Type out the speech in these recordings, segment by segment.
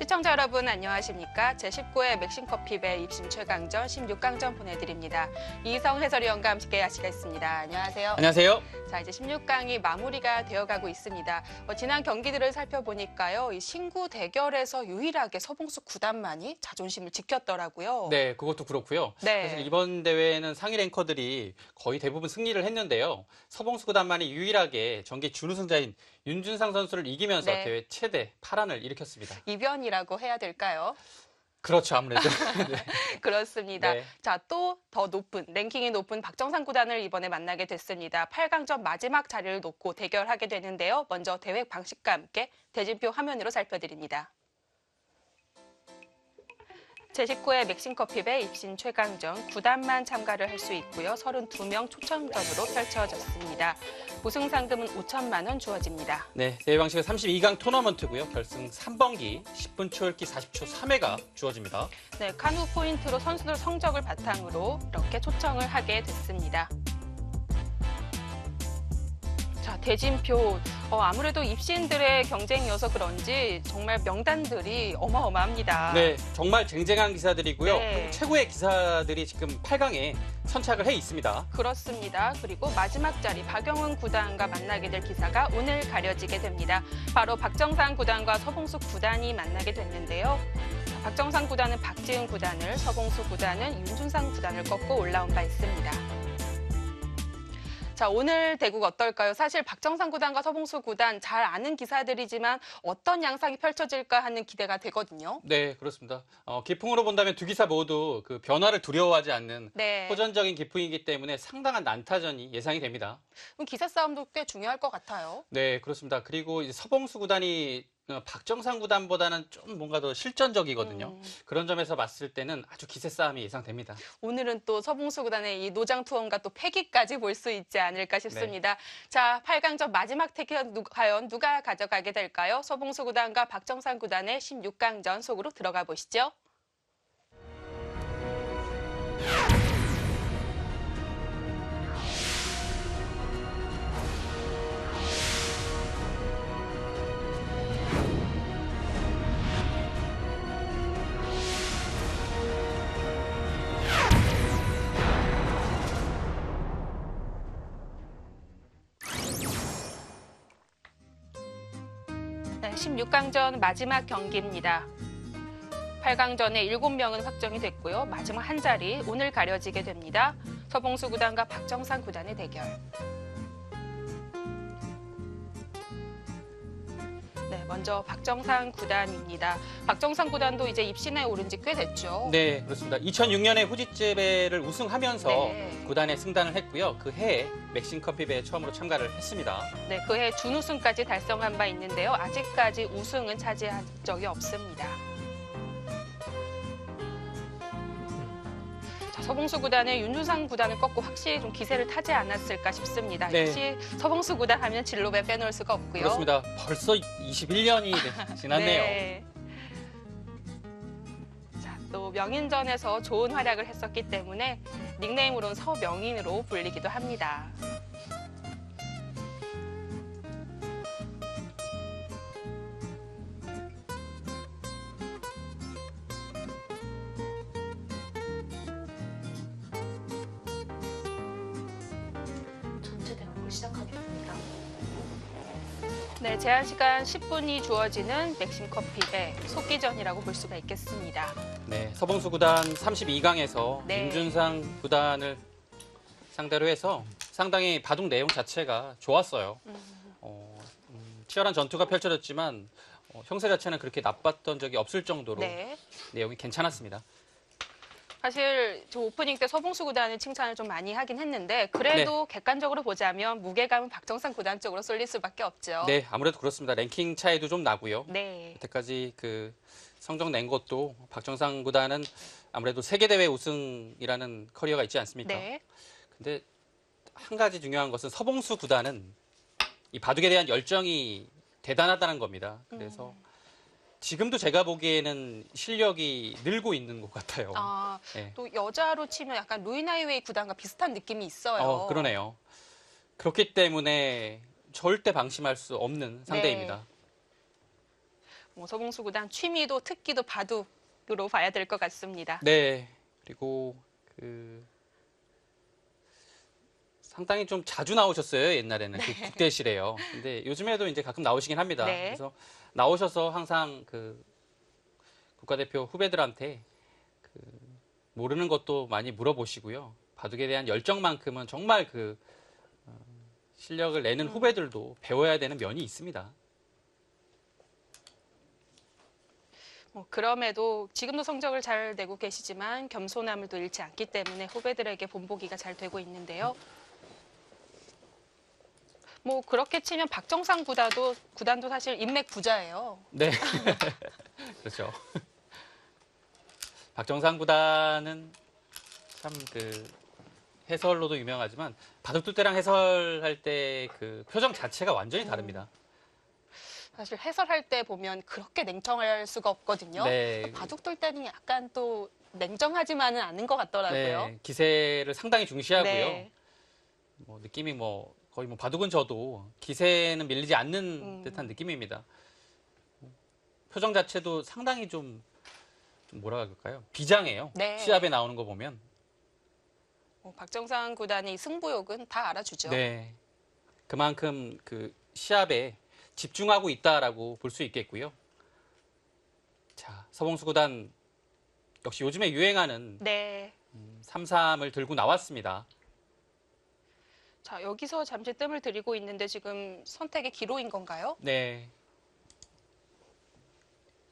시청자 여러분 안녕하십니까? 제19회 맥심커피배 입신 최강전 16강전 보내드립니다. 이성훈 해설위원과 함께 하시겠습니다. 안녕하세요. 안녕하세요. 자, 이제 16강이 마무리가 되어가고 있습니다. 지난 경기들을 살펴보니까요. 이 신구 대결에서 유일하게 서봉수 구단만이 자존심을 지켰더라고요. 네, 그것도 그렇고요. 네. 사실 이번 대회는 상위 랭커들이 거의 대부분 승리를 했는데요. 서봉수 구단만이 유일하게 정기 준우승자인 윤준상 선수를 이기면서 네. 대회 최대 8안을 일으켰습니다. 이변이라고 해야 될까요? 그렇죠, 아무래도. 네. 그렇습니다. 네. 자, 또 더 높은, 랭킹이 높은 박정상 구단을 이번에 만나게 됐습니다. 8강전 마지막 자리를 놓고 대결하게 되는데요. 먼저 대회 방식과 함께 대진표 화면으로 살펴드립니다. 제19회 맥심커피배 입신 최강전 9단만 참가를 할 수 있고요. 32명 초청전으로 펼쳐졌습니다. 우승 상금은 5천만 원 주어집니다. 네, 대회 방식은 32강 토너먼트고요. 결승 3번기 10분 초읽기 40초 3회가 주어집니다. 네, 카누 포인트로 선수들 성적을 바탕으로 이렇게 초청을 하게 됐습니다. 자, 대진표. 아무래도 입시인들의 경쟁이어서 그런지 정말 명단들이 어마어마합니다. 네, 정말 쟁쟁한 기사들이고요. 네. 최고의 기사들이 지금 8강에 선착을 해 있습니다. 그렇습니다. 그리고 마지막 자리 박영훈 구단과 만나게 될 기사가 오늘 가려지게 됩니다. 바로 박정상 구단과 서봉수 구단이 만나게 됐는데요. 박정상 구단은 박지은 구단을, 서봉수 구단은 윤준상 구단을 꺾고 올라온 바 있습니다. 자, 오늘 대구가 어떨까요? 사실 박정상 구단과 서봉수 구단 잘 아는 기사들이지만 어떤 양상이 펼쳐질까 하는 기대가 되거든요. 네, 그렇습니다. 기풍으로 본다면 두 기사 모두 그 변화를 두려워하지 않는 네. 호전적인 기풍이기 때문에 상당한 난타전이 예상이 됩니다. 그럼 기사 싸움도 꽤 중요할 것 같아요. 네, 그렇습니다. 그리고 이제 서봉수 구단이 박정상 구단보다는 좀 뭔가 더 실전적이거든요. 그런 점에서 봤을 때는 아주 기세 싸움이 예상됩니다. 오늘은 또 서봉수 구단의 이 노장 투혼과 또 패기까지 볼 수 있지 않을까 싶습니다. 자, 8강전 마지막 대결 과연 누가 가져가게 될까요? 서봉수 구단과 박정상 구단의 16강전 속으로 들어가 보시죠. 네, 16강전 마지막 경기입니다. 8강전에 7명은 확정이 됐고요. 마지막 한 자리 오늘 가려지게 됩니다. 서봉수 구단과 박정상 구단의 대결. 네, 먼저 박정상 구단입니다. 박정상 구단도 이제 입신에 오른 지 꽤 됐죠. 네, 그렇습니다. 2006년에 후지제배를 우승하면서 네. 구단에 승단을 했고요. 그 해에 맥심커피배에 처음으로 참가를 했습니다. 네, 그해 준우승까지 달성한 바 있는데요. 아직까지 우승은 차지한 적이 없습니다. 자, 서봉수 구단의 윤준상 구단을 꺾고 확실히 좀 기세를 타지 않았을까 싶습니다. 네. 역시 서봉수 구단 하면 진로배 빼놓을 수가 없고요. 그렇습니다. 벌써 21년이 지났네요. 네. 자, 또 명인전에서 좋은 활약을 했었기 때문에 닉네임으로는 서명인으로 불리기도 합니다. 전체 대회를 시작하겠습니다. 네, 제한 시간 10분이 주어지는 맥심커피배 속기전이라고 볼 수가 있겠습니다. 네, 서봉수 구단 32강에서 네. 윤준상 구단을 상대로 해서 상당히 바둑 내용 자체가 좋았어요. 치열한 전투가 펼쳐졌지만 형세 자체는 그렇게 나빴던 적이 없을 정도로 네. 내용이 괜찮았습니다. 사실 저 오프닝 때 서봉수 구단은 칭찬을 좀 많이 하긴 했는데 그래도 객관적으로 보자면 무게감은 박정상 구단 쪽으로 쏠릴 수밖에 없죠. 네, 아무래도 그렇습니다. 랭킹 차이도 좀 나고요. 네. 여태까지 그 성적 낸 것도 박정상 구단은 아무래도 세계대회 우승이라는 커리어가 있지 않습니까? 네. 근데 한 가지 중요한 것은 서봉수 구단은 이 바둑에 대한 열정이 대단하다는 겁니다. 그래서 지금도 제가 보기에는 실력이 늘고 있는 것 같아요. 아, 네. 또 여자로 치면 약간 루이나이웨이 구단과 비슷한 느낌이 있어요. 그러네요. 그렇기 때문에 절대 방심할 수 없는 상대입니다. 뭐 서봉수 구단 취미도 특기도 바둑으로 봐야 될 것 같습니다. 네. 그리고 상당히 좀 자주 나오셨어요. 옛날에는 그 국대실에요. 근데 요즘에도 이제 가끔 나오시긴 합니다. 네. 그래서 나오셔서 항상 그 국가대표 후배들한테 모르는 것도 많이 물어보시고요. 바둑에 대한 열정만큼은 정말 실력을 내는 후배들도 배워야 되는 면이 있습니다. 그럼에도 지금도 성적을 잘 내고 계시지만 겸손함을 또 잃지 않기 때문에 후배들에게 본보기가 잘 되고 있는데요. 뭐 그렇게 치면 박정상 구단도 사실 인맥 부자예요. 네. 그렇죠. 박정상 구단은 참 해설로도 유명하지만 바둑둘 때랑 해설할 때 그 표정 자체가 완전히 다릅니다. 사실 해설할 때 보면 그렇게 냉정할 수가 없거든요. 네. 바둑 둘 때는 약간 또 냉정하지만은 않은 것 같더라고요. 네. 기세를 상당히 중시하고요. 네. 뭐 느낌이 거의 바둑은 져도 기세는 밀리지 않는 듯한 느낌입니다. 표정 자체도 상당히 좀 뭐라 그럴까요? 비장해요. 네. 시합에 나오는 거 보면. 박정상 구단의 승부욕은 다 알아주죠. 네. 그만큼 시합에 집중하고 있다라고 볼 수 있겠고요. 자, 서봉수 구단 역시 요즘에 유행하는 네. 3-3을 들고 나왔습니다. 자, 여기서 잠시 뜸을 들이고 있는데 지금 선택의 기로인 건가요? 네.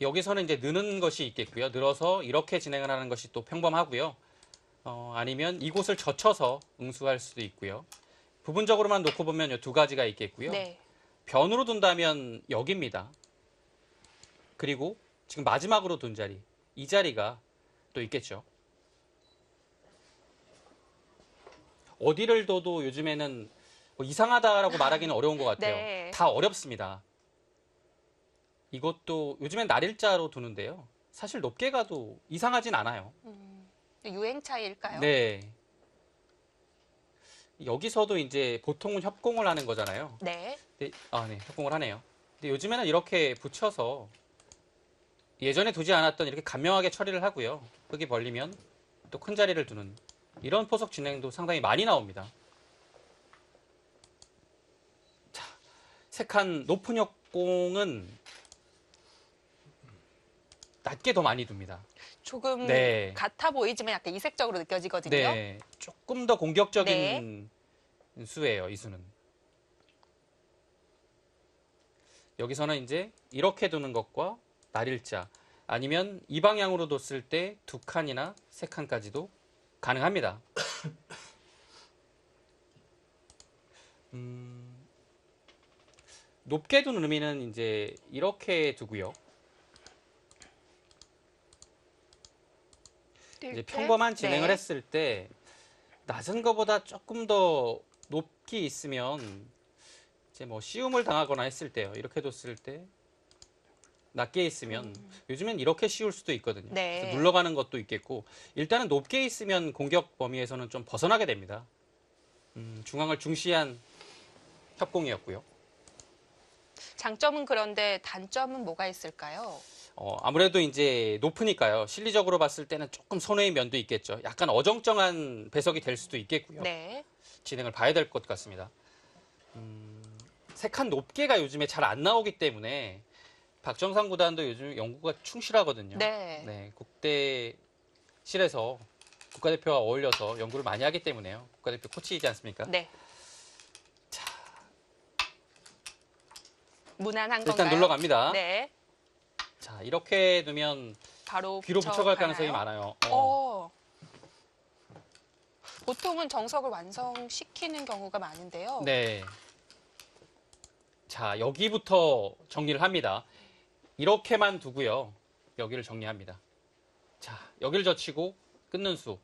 여기서는 이제 느는 것이 있겠고요. 늘어서 이렇게 진행을 하는 것이 또 평범하고요. 아니면 이곳을 젖혀서 응수할 수도 있고요. 부분적으로만 놓고 보면 이 두 가지가 있겠고요. 네. 변으로 둔다면 여기입니다. 그리고 지금 마지막으로 둔 자리, 이 자리가 또 있겠죠. 어디를 둬도 요즘에는 뭐 이상하다라고 말하기는 어려운 것 같아요. 네. 다 어렵습니다. 이것도 요즘엔 날일자로 두는데요. 사실 높게 가도 이상하진 않아요. 유행 차이일까요? 네. 여기서도 이제 보통은 협공을 하는 거잖아요. 네. 네, 네, 협공을 하네요. 근데 요즘에는 이렇게 붙여서 예전에 두지 않았던 이렇게 간명하게 처리를 하고요. 흙이 벌리면 또 큰 자리를 두는 이런 포석 진행도 상당히 많이 나옵니다. 자, 세 칸 높은 협공은 낮게 더 많이 둡니다. 조금 네. 같아 보이지만 약간 이색적으로 느껴지거든요. 네, 조금 더 공격적인 수예요, 이 수는. 여기서는 이제 이렇게 두는 것과 날일자 아니면 이 방향으로 뒀을 때 두 칸이나 세 칸까지도 가능합니다. 높게 두는 의미는 이제 이렇게 두고요. 이제 평범한 진행을 했을 때 낮은 것보다 조금 더 높이 있으면 이제 뭐 시움을 당하거나 했을 때요. 이렇게 뒀을 때 낮게 있으면 요즘엔 이렇게 씌울 수도 있거든요. 네. 그래서 눌러가는 것도 있겠고 일단은 높게 있으면 공격 범위에서는 좀 벗어나게 됩니다. 중앙을 중시한 협공이었고요. 장점은 그런데 단점은 뭐가 있을까요? 아무래도 이제 높으니까요. 실리적으로 봤을 때는 조금 손해의 면도 있겠죠. 약간 어정쩡한 배석이 될 수도 있겠고요. 네. 진행을 봐야 될 것 같습니다. 세 칸 높게가 요즘에 잘 안 나오기 때문에 박정상 구단도 요즘 연구가 충실하거든요. 네. 국대실에서 국가대표와 어울려서 연구를 많이 하기 때문에요. 국가대표 코치이지 않습니까? 네. 자, 무난한 일단 건가요? 눌러갑니다. 네. 자, 이렇게 두면 바로 귀로 붙여갈 가능성이 붙여가나요? 많아요. 보통은 정석을 완성시키는 경우가 많은데요. 네. 자, 여기부터 정리를 합니다. 이렇게만 두고요. 여기를 정리합니다. 자, 여기를 젖히고 끊는 수.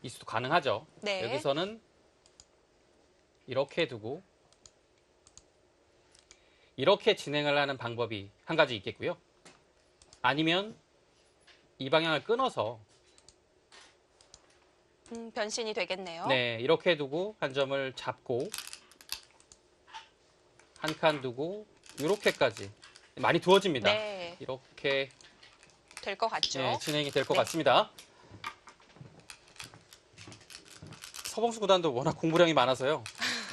이 수도 가능하죠. 네. 여기서는 이렇게 두고 이렇게 진행을 하는 방법이 한 가지 있겠고요. 아니면 이 방향을 끊어서 변신이 되겠네요. 네, 이렇게 두고 한 점을 잡고 한 칸 두고 이렇게까지 많이 두어집니다. 네. 이렇게 될 것 같죠? 네, 진행이 될 것 네. 같습니다. 서봉수 구단도 워낙 공부량이 많아서요.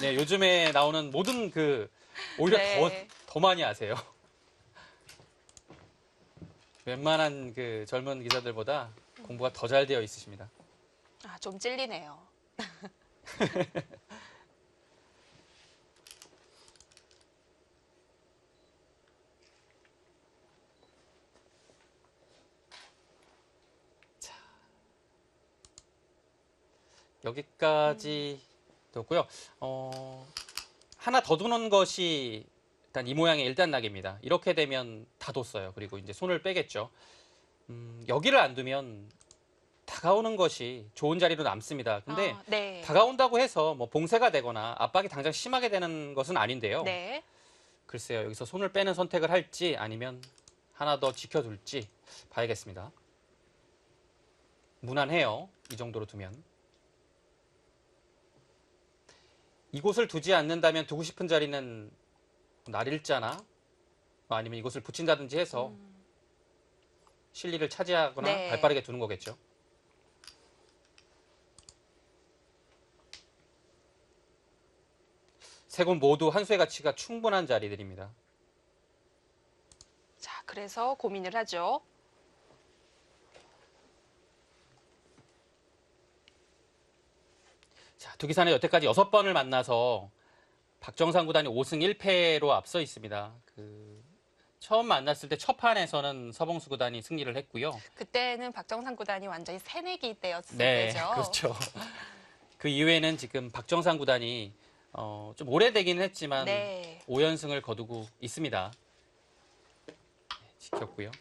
네, 요즘에 나오는 모든 오히려 네. 더 많이 아세요. 웬만한 젊은 기사들보다 공부가 더 잘 되어 있으십니다. 아, 좀 찔리네요. 여기까지 뒀고요. 하나 더 두는 것이 일단 이 모양의 1단락입니다. 이렇게 되면 다 뒀어요. 그리고 이제 손을 빼겠죠. 여기를 안 두면 다가오는 것이 좋은 자리로 남습니다. 근데 아, 네. 다가온다고 해서 뭐 봉쇄가 되거나 압박이 당장 심하게 되는 것은 아닌데요. 네. 글쎄요. 여기서 손을 빼는 선택을 할지 아니면 하나 더 지켜둘지 봐야겠습니다. 무난해요. 이 정도로 두면. 이곳을 두지 않는다면 두고 싶은 자리는 날일자나 아니면 이곳을 붙인다든지 해서 실리를 차지하거나 네. 발빠르게 두는 거겠죠. 세 곳 모두 한 수의 가치가 충분한 자리들입니다. 자, 그래서 고민을 하죠. 자, 두 기사는 여태까지 6번을 만나서 박정상 구단이 5승 1패로 앞서 있습니다. 처음 만났을 때 첫 판에서는 서봉수 구단이 승리를 했고요. 그때는 박정상 구단이 완전히 새내기 때였을 네, 때죠. 그렇죠. 그 이후에는 지금 박정상 구단이 좀 오래되긴 했지만 네. 5연승을 거두고 있습니다. 네, 지켰고요.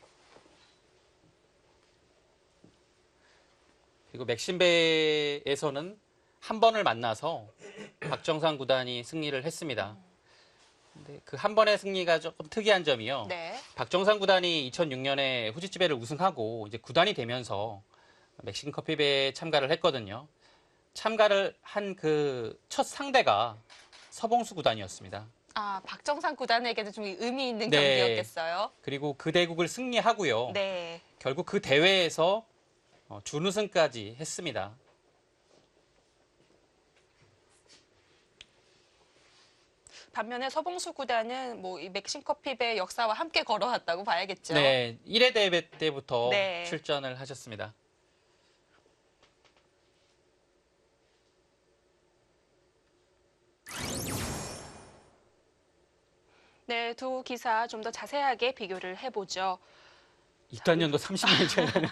그리고 맥신배에서는 한 번을 만나서 박정상 구단이 승리를 했습니다. 근데 그 한 번의 승리가 조금 특이한 점이요. 네. 박정상 구단이 2006년에 후지츠배를 우승하고 이제 구단이 되면서 멕시칸 커피배에 참가를 했거든요. 참가를 한 그 첫 상대가 서봉수 구단이었습니다. 아, 박정상 구단에게도 좀 의미 있는 네. 경기였겠어요. 그리고 그 대국을 승리하고요. 네. 결국 그 대회에서 준우승까지 했습니다. 반면에 서봉수 구단은 뭐 이 맥심커피배 역사와 함께 걸어왔다고 봐야겠죠. 네, 1회 대회 때부터 네. 출전을 하셨습니다. 네, 두 기사 좀 더 자세하게 비교를 해보죠. 입단년도 30년이 차이 나네요.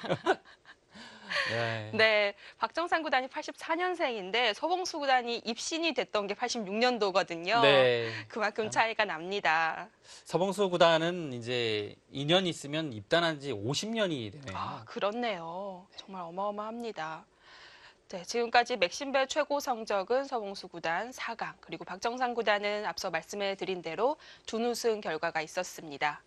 네. 네, 박정상 구단이 84년생인데 서봉수 구단이 입신이 됐던 게 86년도거든요. 네. 그만큼 차이가 납니다. 서봉수 구단은 이제 2년 있으면 입단한 지 50년이 되네요. 아, 그렇네요. 정말 어마어마합니다. 네, 지금까지 맥신배 최고 성적은 서봉수 구단 4강, 그리고 박정상 구단은 앞서 말씀해 드린 대로 준우승 결과가 있었습니다.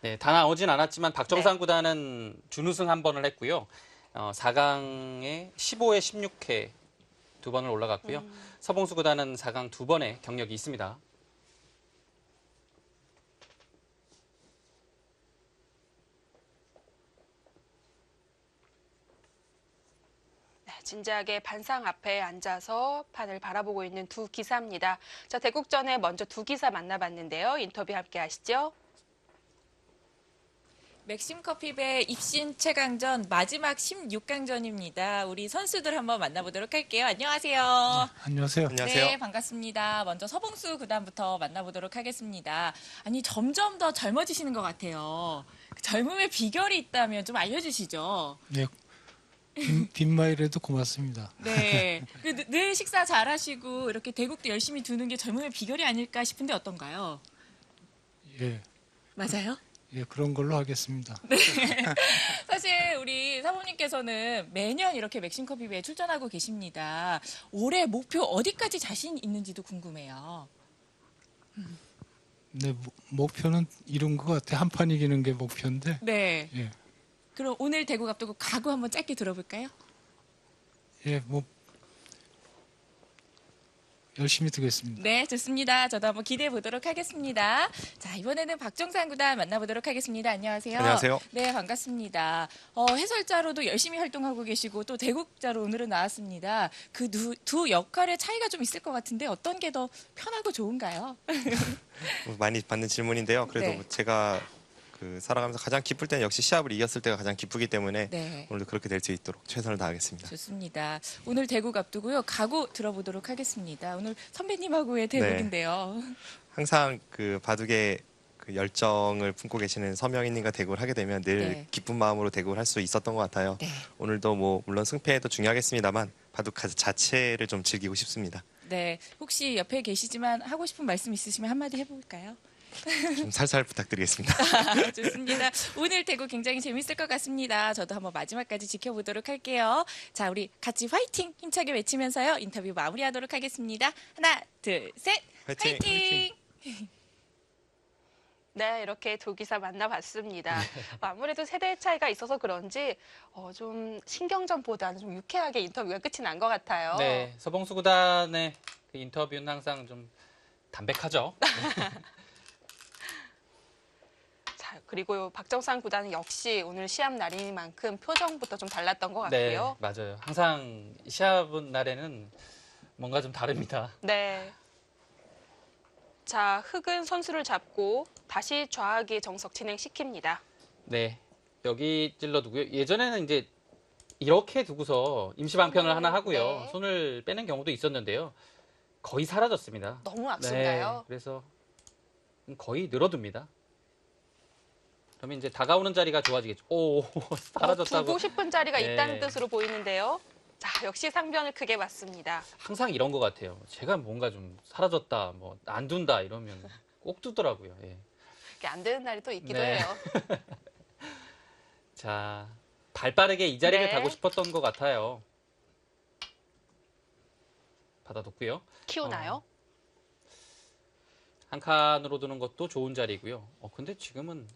네, 다 나오진 않았지만 박정상 네. 구단은 준우승 한 번을 했고요. 4강에 15회, 16회 두 번을 올라갔고요. 서봉수 구단은 4강 두 번의 경력이 있습니다. 네, 진지하게 반상 앞에 앉아서 판을 바라보고 있는 두 기사입니다. 자, 대국전에 먼저 두 기사 만나봤는데요. 인터뷰 함께 하시죠. 맥심커피배 입신 최강전 마지막 16강전입니다. 우리 선수들 한번 만나보도록 할게요. 안녕하세요. 안녕하세요. 네, 반갑습니다. 먼저 서봉수 구단부터 만나보도록 하겠습니다. 아니, 점점 더 젊어지시는 것 같아요. 그 젊음의 비결이 있다면 좀 알려주시죠. 네, 빈마일에도 고맙습니다. 네, 늘 식사 잘하시고 이렇게 대국도 열심히 두는 게 젊음의 비결이 아닐까 싶은데 어떤가요? 예, 맞아요? 예, 그런 걸로 하겠습니다. 사실 우리 사모님께서는 매년 이렇게 맥심커피배에 출전하고 계십니다. 올해 목표 어디까지 자신 있는지도 궁금해요. 네, 목표는 이룬 것 같아. 한 판 이기는 게 목표인데. 네. 예, 그럼 오늘 대국 앞두고 각오 한번 짧게 들어볼까요? 예, 열심히 두겠습니다. 네, 좋습니다. 저도 한번 기대해 보도록 하겠습니다. 자, 이번에는 박정상 구단 만나보도록 하겠습니다. 안녕하세요. 안녕하세요. 네, 반갑습니다. 해설자로도 열심히 활동하고 계시고 또 대국자로 오늘은 나왔습니다. 그 두 역할의 차이가 좀 있을 것 같은데 어떤 게 더 편하고 좋은가요? 많이 받는 질문인데요. 그래도 네. 제가 살아가면서 가장 기쁠 때는 역시 시합을 이겼을 때가 가장 기쁘기 때문에 네. 오늘도 그렇게 될 수 있도록 최선을 다하겠습니다. 좋습니다. 오늘 대국 앞두고요. 각오 들어보도록 하겠습니다. 오늘 선배님하고의 대국인데요. 항상 바둑의 열정을 품고 계시는 서명희님과 대국을 하게 되면 늘 네. 기쁜 마음으로 대국을 할 수 있었던 것 같아요. 네. 오늘도 물론 승패도 중요하겠습니다만 바둑 자체를 좀 즐기고 싶습니다. 네. 혹시 옆에 계시지만 하고 싶은 말씀 있으시면 한마디 해볼까요? 좀 살살 부탁드리겠습니다. 좋습니다. 오늘 대구 굉장히 재밌을 것 같습니다. 저도 한번 마지막까지 지켜보도록 할게요. 자, 우리 같이 화이팅 힘차게 외치면서요. 인터뷰 마무리하도록 하겠습니다. 하나, 둘, 셋. 화이팅! 화이팅! 네, 이렇게 두 기사 만나봤습니다. 아무래도 세대 차이가 있어서 그런지 좀 신경전보다는 좀 유쾌하게 인터뷰가 끝이 난 것 같아요. 네, 서봉수 구단의 그 인터뷰는 항상 좀 담백하죠. 자, 그리고 박정상 구단은 역시 오늘 시합 날이니만큼 표정부터 좀 달랐던 것 네, 같고요. 맞아요. 항상 시합 날에는 뭔가 좀 다릅니다. 네. 자, 흑은 선수를 잡고 다시 좌하기 정석 진행시킵니다. 네, 여기 찔러두고요. 예전에는 이제 이렇게 두고서 임시방편을 하나 하고요. 네. 손을 빼는 경우도 있었는데요. 거의 사라졌습니다. 너무 앞선가요? 네, 그래서 거의 늘어둡니다. 그러면 이제 다가오는 자리가 좋아지겠죠. 오, 사라졌다고. 두고 싶은 자리가 네. 있다는 뜻으로 보이는데요. 자, 역시 상변을 크게 봤습니다. 항상 이런 것 같아요. 제가 뭔가 좀 사라졌다, 뭐 안 둔다 이러면 꼭 두더라고요. 예. 이게 안 되는 날이 또 있기도 네. 해요. 자, 발빠르게 이 자리를 네. 가고 싶었던 것 같아요. 받아뒀고요. 키우나요? 한 칸으로 두는 것도 좋은 자리고요. 근데 지금은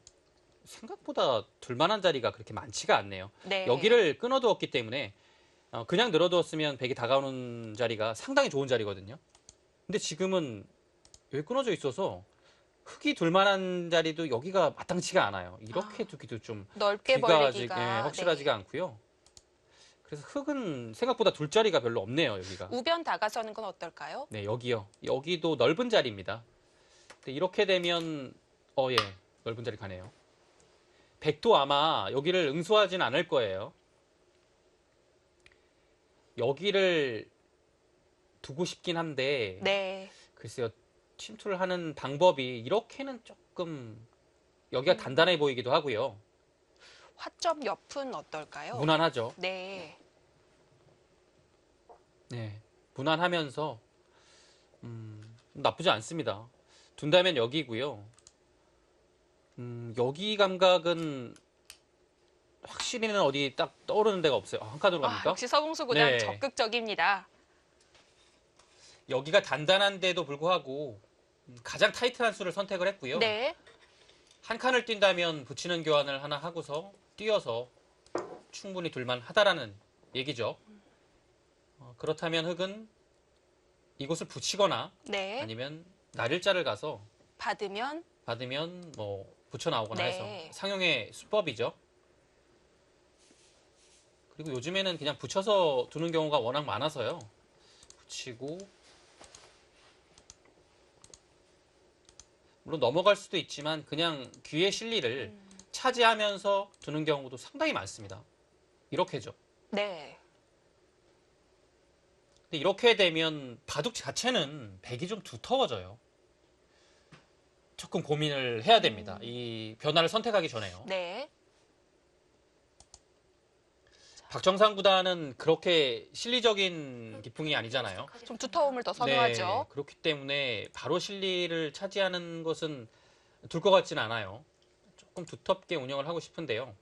생각보다 둘만한 자리가 그렇게 많지가 않네요. 네. 여기를 끊어두었기 때문에 그냥 늘어두었으면 백이 다가오는 자리가 상당히 좋은 자리거든요. 근데 지금은 여기 끊어져 있어서 흙이 둘만한 자리도 여기가 마땅치가 않아요. 이렇게 두기도 좀 넓게 귀가 벌리기가 확실하지가 않고요. 그래서 흙은 생각보다 둘 자리가 별로 없네요. 여기가. 우변 다가서는 건 어떨까요? 네, 여기요. 여기도 넓은 자리입니다. 근데 이렇게 되면 예, 넓은 자리 가네요. 백도 아마 여기를 응수하진 않을 거예요. 여기를 두고 싶긴 한데 네. 글쎄요. 침투를 하는 방법이 이렇게는 조금 여기가 단단해 보이기도 하고요. 화점 옆은 어떨까요? 무난하죠. 네. 네, 무난하면서 나쁘지 않습니다. 둔다면 여기고요. 여기 감각은 확실히는 어디 딱 떠오르는 데가 없어요. 한 칸으로 갑니까? 역시 서봉수 구단 네. 적극적입니다. 여기가 단단한데도 불구하고 가장 타이트한 수를 선택을 했고요. 네. 한 칸을 뛴다면 붙이는 교환을 하나 하고서 뛰어서 충분히 둘만 하다라는 얘기죠. 그렇다면 흙은 이곳을 붙이거나 네. 아니면 날일자를 가서 받으면 뭐 붙여 나오거나 네. 해서 상용의 수법이죠. 그리고 요즘에는 그냥 붙여서 두는 경우가 워낙 많아서요. 붙이고 물론 넘어갈 수도 있지만 그냥 귀의 실리를 차지하면서 두는 경우도 상당히 많습니다. 이렇게죠. 네. 근데 이렇게 되면 바둑 자체는 백이 좀 두터워져요. 조금 고민을 해야 됩니다. 이 변화를 선택하기 전에요. 네. 박정상 구단은 그렇게 실리적인 기풍이 아니잖아요. 좀 두터움을 더 선호하죠. 네, 그렇기 때문에 바로 실리를 차지하는 것은 둘 것 같지는 않아요. 조금 두텁게 운영을 하고 싶은데요.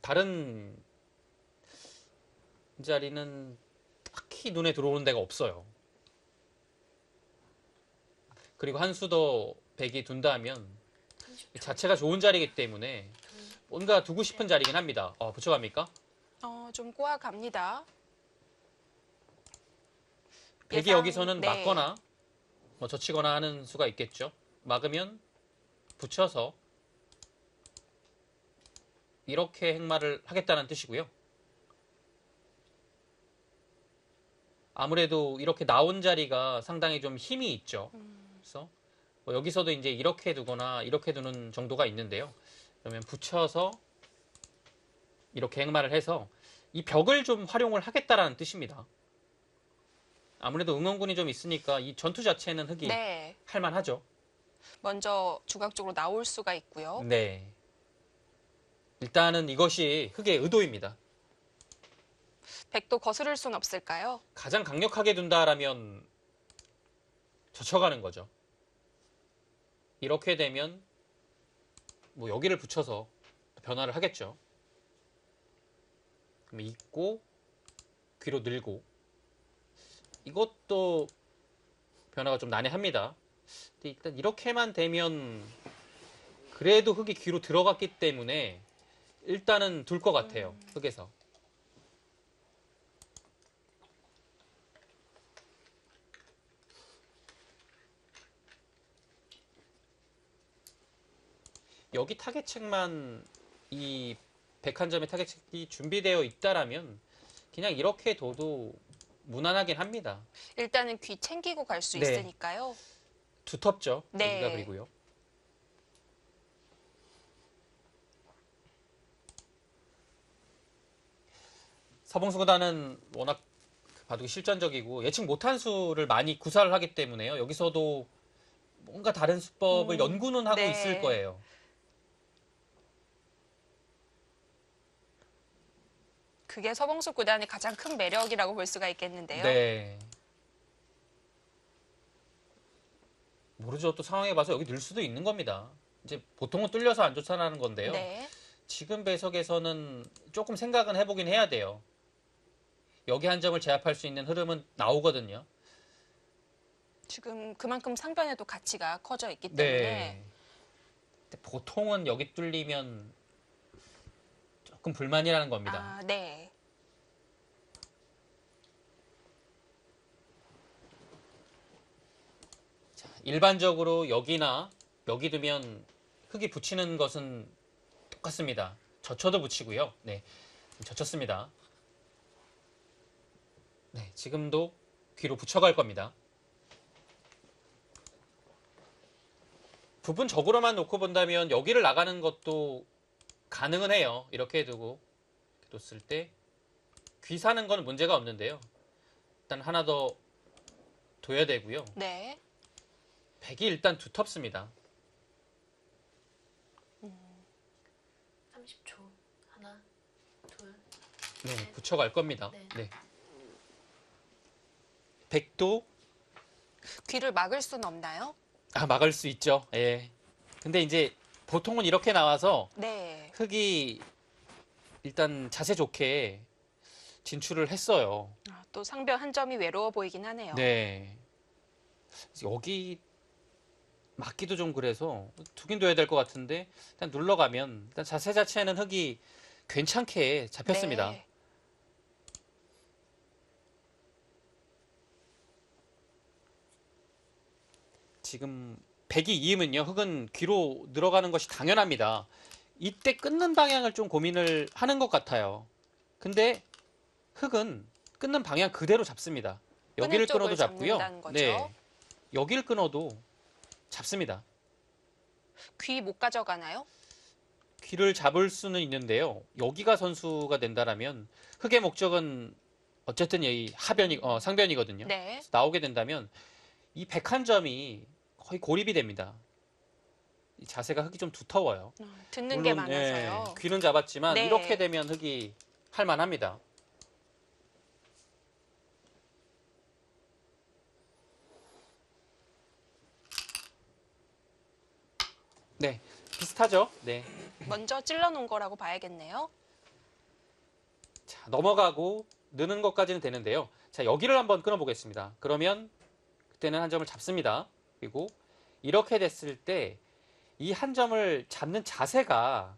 다른 자리는 딱히 눈에 들어오는 데가 없어요. 그리고 한 수 더 백이 둔다면 자체가 좋은 자리이기 때문에 뭔가 두고 싶은 자리긴 합니다. 붙여갑니까? 좀 꼬아갑니다. 백이 예상, 여기서는 네. 막거나 뭐 젖히거나 하는 수가 있겠죠. 막으면 붙여서 이렇게 행마를 하겠다는 뜻이고요. 아무래도 이렇게 나온 자리가 상당히 좀 힘이 있죠. 그래서 뭐 여기서도 이제 이렇게 두거나 이렇게 두는 정도가 있는데요. 그러면 붙여서 이렇게 행마를 해서 이 벽을 좀 활용을 하겠다라는 뜻입니다. 아무래도 응원군이 좀 있으니까 이 전투 자체는 흙이 네. 할만하죠. 먼저 주각적으로 나올 수가 있고요. 네. 일단은 이것이 흙의 의도입니다. 백도 거스를 순 없을까요? 가장 강력하게 둔다라면 젖혀가는 거죠. 이렇게 되면 뭐 여기를 붙여서 변화를 하겠죠. 그럼 잇고 귀로 늘고 이것도 변화가 좀 난해합니다. 근데 일단 이렇게만 되면 그래도 흙이 귀로 들어갔기 때문에 일단은 둘 것 같아요. 흙에서. 여기 타겟책만 이 101점의 타겟책이 준비되어 있다라면 그냥 이렇게 둬도 무난하긴 합니다. 일단은 귀 챙기고 갈 수 네. 있으니까요. 두텁죠. 네. 여기가 그리고요. 서봉수 구단은 워낙 바둑이 실전적이고 예측 못한 수를 많이 구사를 하기 때문에요. 여기서도 뭔가 다른 수법을 연구는 하고 네. 있을 거예요. 그게 서봉수 구단의 가장 큰 매력이라고 볼 수가 있겠는데요. 네. 모르죠. 또 상황에 봐서 여기 늘 수도 있는 겁니다. 이제 보통은 뚫려서 안 좋다는 건데요. 네. 지금 배석에서는 조금 생각은 해보긴 해야 돼요. 여기 한 점을 제압할 수 있는 흐름은 나오거든요. 지금 그만큼 상변에도 가치가 커져 있기 때문에 네. 근데 보통은 여기 뚫리면 조금 불만이라는 겁니다. 네. 일반적으로 여기나 여기 두면 흙이 붙이는 것은 똑같습니다. 젖혀도 붙이고요. 네, 젖혔습니다. 네, 지금도 귀로 붙여갈 겁니다. 부분적으로만 놓고 본다면 여기를 나가는 것도 가능은 해요. 이렇게 두고 이렇게 뒀을 때 귀 사는 건 문제가 없는데요. 일단 하나 더 둬야 되고요. 네. 백이 일단 두텁습니다. 30초. 하나, 둘. 네, 붙여갈 겁니다. 네. 네. 백도 귀를 막을 수는 없나요? 막을 수 있죠. 예. 근데 이제 보통은 이렇게 나와서 네. 흙이 일단 자세 좋게 진출을 했어요. 또 상변 한 점이 외로워 보이긴 하네요. 네. 여기 막기도 좀 그래서 두긴 둬야 될 것 같은데 일단 눌러가면 일단 자세 자체는 흙이 괜찮게 잡혔습니다. 네. 지금 백이 이으면요 흙은 귀로 늘어가는 것이 당연합니다. 이때 끊는 방향을 좀 고민을 하는 것 같아요. 근데 흙은 끊는 방향 그대로 잡습니다. 여기를 쪽을 끊어도 잡고요. 잡는다는 거죠. 네, 여기를 끊어도 잡습니다. 귀 못 가져가나요? 귀를 잡을 수는 있는데요. 여기가 선수가 된다라면 흙의 목적은 어쨌든 이 하변이 상변이거든요. 네. 그래서 나오게 된다면 이 101점이 거의 고립이 됩니다. 이 자세가 흙이 좀 두터워요. 듣는 게 많아서요. 예, 귀는 잡았지만 네. 이렇게 되면 흙이 할만합니다. 네, 비슷하죠? 네. 먼저 찔러 놓은 거라고 봐야겠네요. 자, 넘어가고 느는 것까지는 되는데요. 자, 여기를 한번 끊어보겠습니다. 그러면 그때는 한 점을 잡습니다. 그리고 이렇게 됐을 때 이 한 점을 잡는 자세가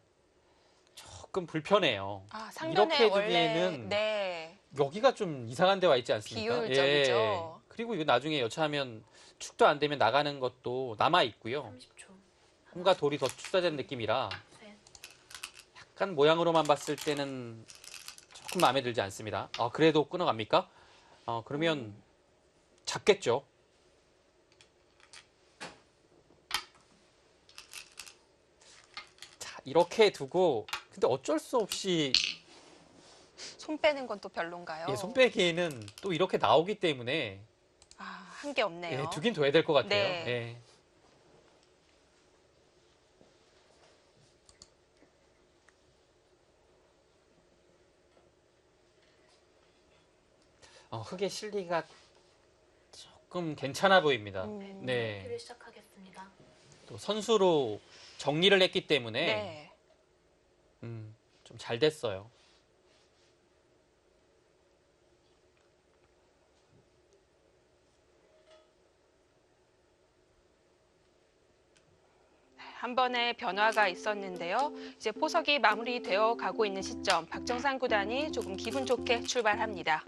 조금 불편해요. 아, 상단에 이렇게 원래 두기에는 네. 여기가 좀 이상한 데 와 있지 않습니까? 비율적이죠. 그리고 이거 나중에 여차하면 축도 안 되면 나가는 것도 남아 있고요. 30초. 뭔가 돌이 더 축사된 느낌이라 셋. 약간 모양으로만 봤을 때는 조금 마음에 들지 않습니다. 그래도 끊어갑니까? 그러면 잡겠죠. 자, 이렇게 두고 근데 어쩔 수 없이 손 빼는 건 또 별론가요? 예, 손 빼기에는 또 이렇게 나오기 때문에 아, 한 게 없네요. 예, 두긴 둬야 될 것 같아요. 네. 예. 흙의 실리가 조금 괜찮아 보입니다. 네. 를 시작하겠습니다. 또 선수로 정리를 했기 때문에 네. 좀 잘 됐어요. 한 번의 변화가 있었는데요. 이제 포석이 마무리되어 가고 있는 시점, 박정상 구단이 조금 기분 좋게 출발합니다.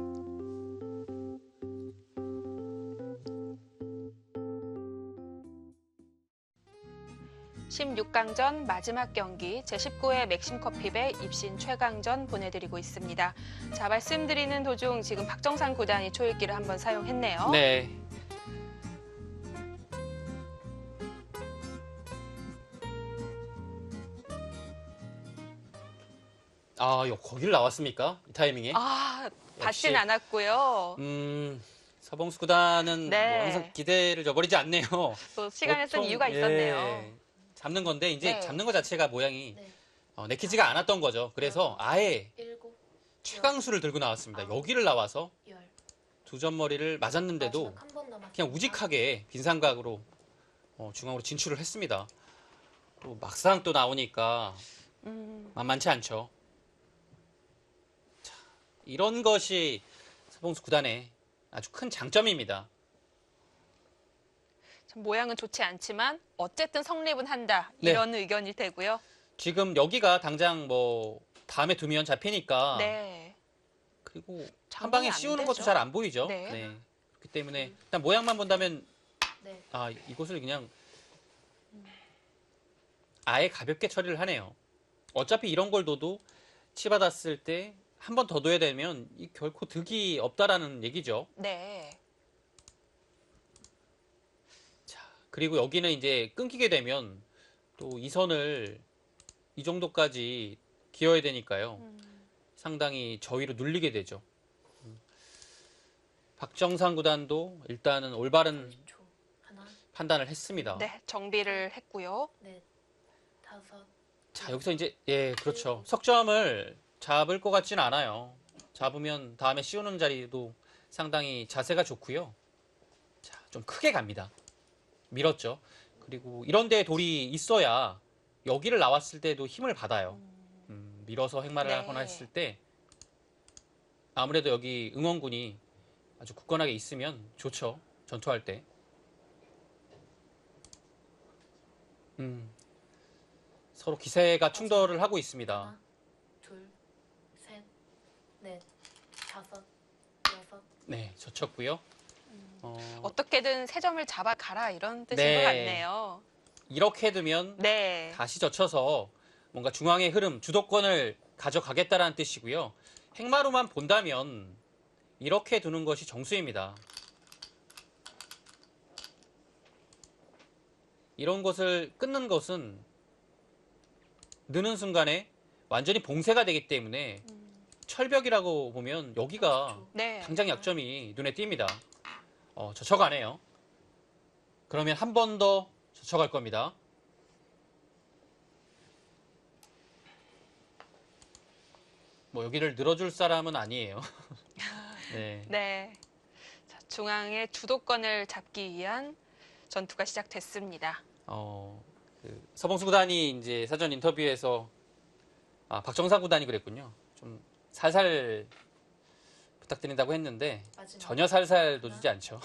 16강전 마지막 경기 제19회 맥심커피배 입신 최강전 보내드리고 있습니다. 자, 말씀드리는 도중 지금 박정상 구단이 초읽기를 한번 사용했네요. 네. 거길 나왔습니까? 이 타이밍에? 아, 역시. 받진 않았고요. 서봉수 구단은 네. 뭐 항상 기대를 저버리지 않네요. 또 시간을 쓴 보통, 이유가 있었네요. 예, 잡는 건데 이제 네. 잡는 것 자체가 모양이 네. 내키지가 않았던 거죠. 그래서 아예 7, 최강수를 들고 나왔습니다. 여기를 나와서 10. 두 점머리를 맞았는데도 마지막 한번 남았습니다. 그냥 우직하게 빈삼각으로 중앙으로 진출을 했습니다. 또 막상 또 나오니까 만만치 않죠. 자, 이런 것이 서봉수 구단의 아주 큰 장점입니다. 참 모양은 좋지 않지만 어쨌든 성립은 한다. 네. 이런 의견이 되고요. 지금 여기가 당장 뭐 다음에 두면 잡히니까 네. 그리고 한 장담이 방에 안 씌우는 되죠. 것도 잘 안 보이죠. 네. 그렇기 때문에 일단 모양만 본다면 네. 이곳을 그냥 아예 가볍게 처리를 하네요. 어차피 이런 걸 둬도 치받았을 때 한 번 더 둬야 되면 이 결코 득이 없다라는 얘기죠. 네. 자, 그리고 여기는 이제 끊기게 되면 또 이 선을 이 정도까지 기어야 되니까요. 상당히 저위로 눌리게 되죠. 박정상 구단도 일단은 올바른 30초. 하나, 판단을 했습니다. 네, 정비를 했고요. 넷, 다섯. 자, 여기서 이제 그렇죠. 석점을 잡을 것 같지는 않아요. 잡으면 다음에 씌우는 자리도 상당히 자세가 좋고요. 자, 좀 크게 갑니다. 밀었죠. 그리고 이런 데에 돌이 있어야 여기를 나왔을 때도 힘을 받아요. 밀어서 행마를 네. 하거나 했을 때 아무래도 여기 응원군이 아주 굳건하게 있으면 좋죠. 전투할 때. 서로 기세가 충돌을 하고 있습니다. 하나, 둘, 셋, 넷, 다섯, 여섯. 네, 젖혔고요. 어떻게든 세 점을 잡아 가라 이런 뜻인 네. 것 같네요. 이렇게 두면 네. 다시 젖혀서 뭔가 중앙의 흐름, 주도권을 가져가겠다라는 뜻이고요. 행마로만 본다면 이렇게 두는 것이 정수입니다. 이런 것을 끊는 것은 느는 순간에 완전히 봉쇄가 되기 때문에 철벽이라고 보면 여기가 네. 당장 약점이 눈에 띕니다. 젖혀가네요. 그러면 한 번 더 젖혀갈 겁니다. 뭐 여기를 늘어줄 사람은 아니에요. 네. 네. 자, 중앙의 주도권을 잡기 위한 전투가 시작됐습니다. 서봉수 구단이 이제 사전 인터뷰에서 박정상 구단이 그랬군요. 좀 살살 부탁드린다고 했는데 마지막. 전혀 살살 둬주지 않죠.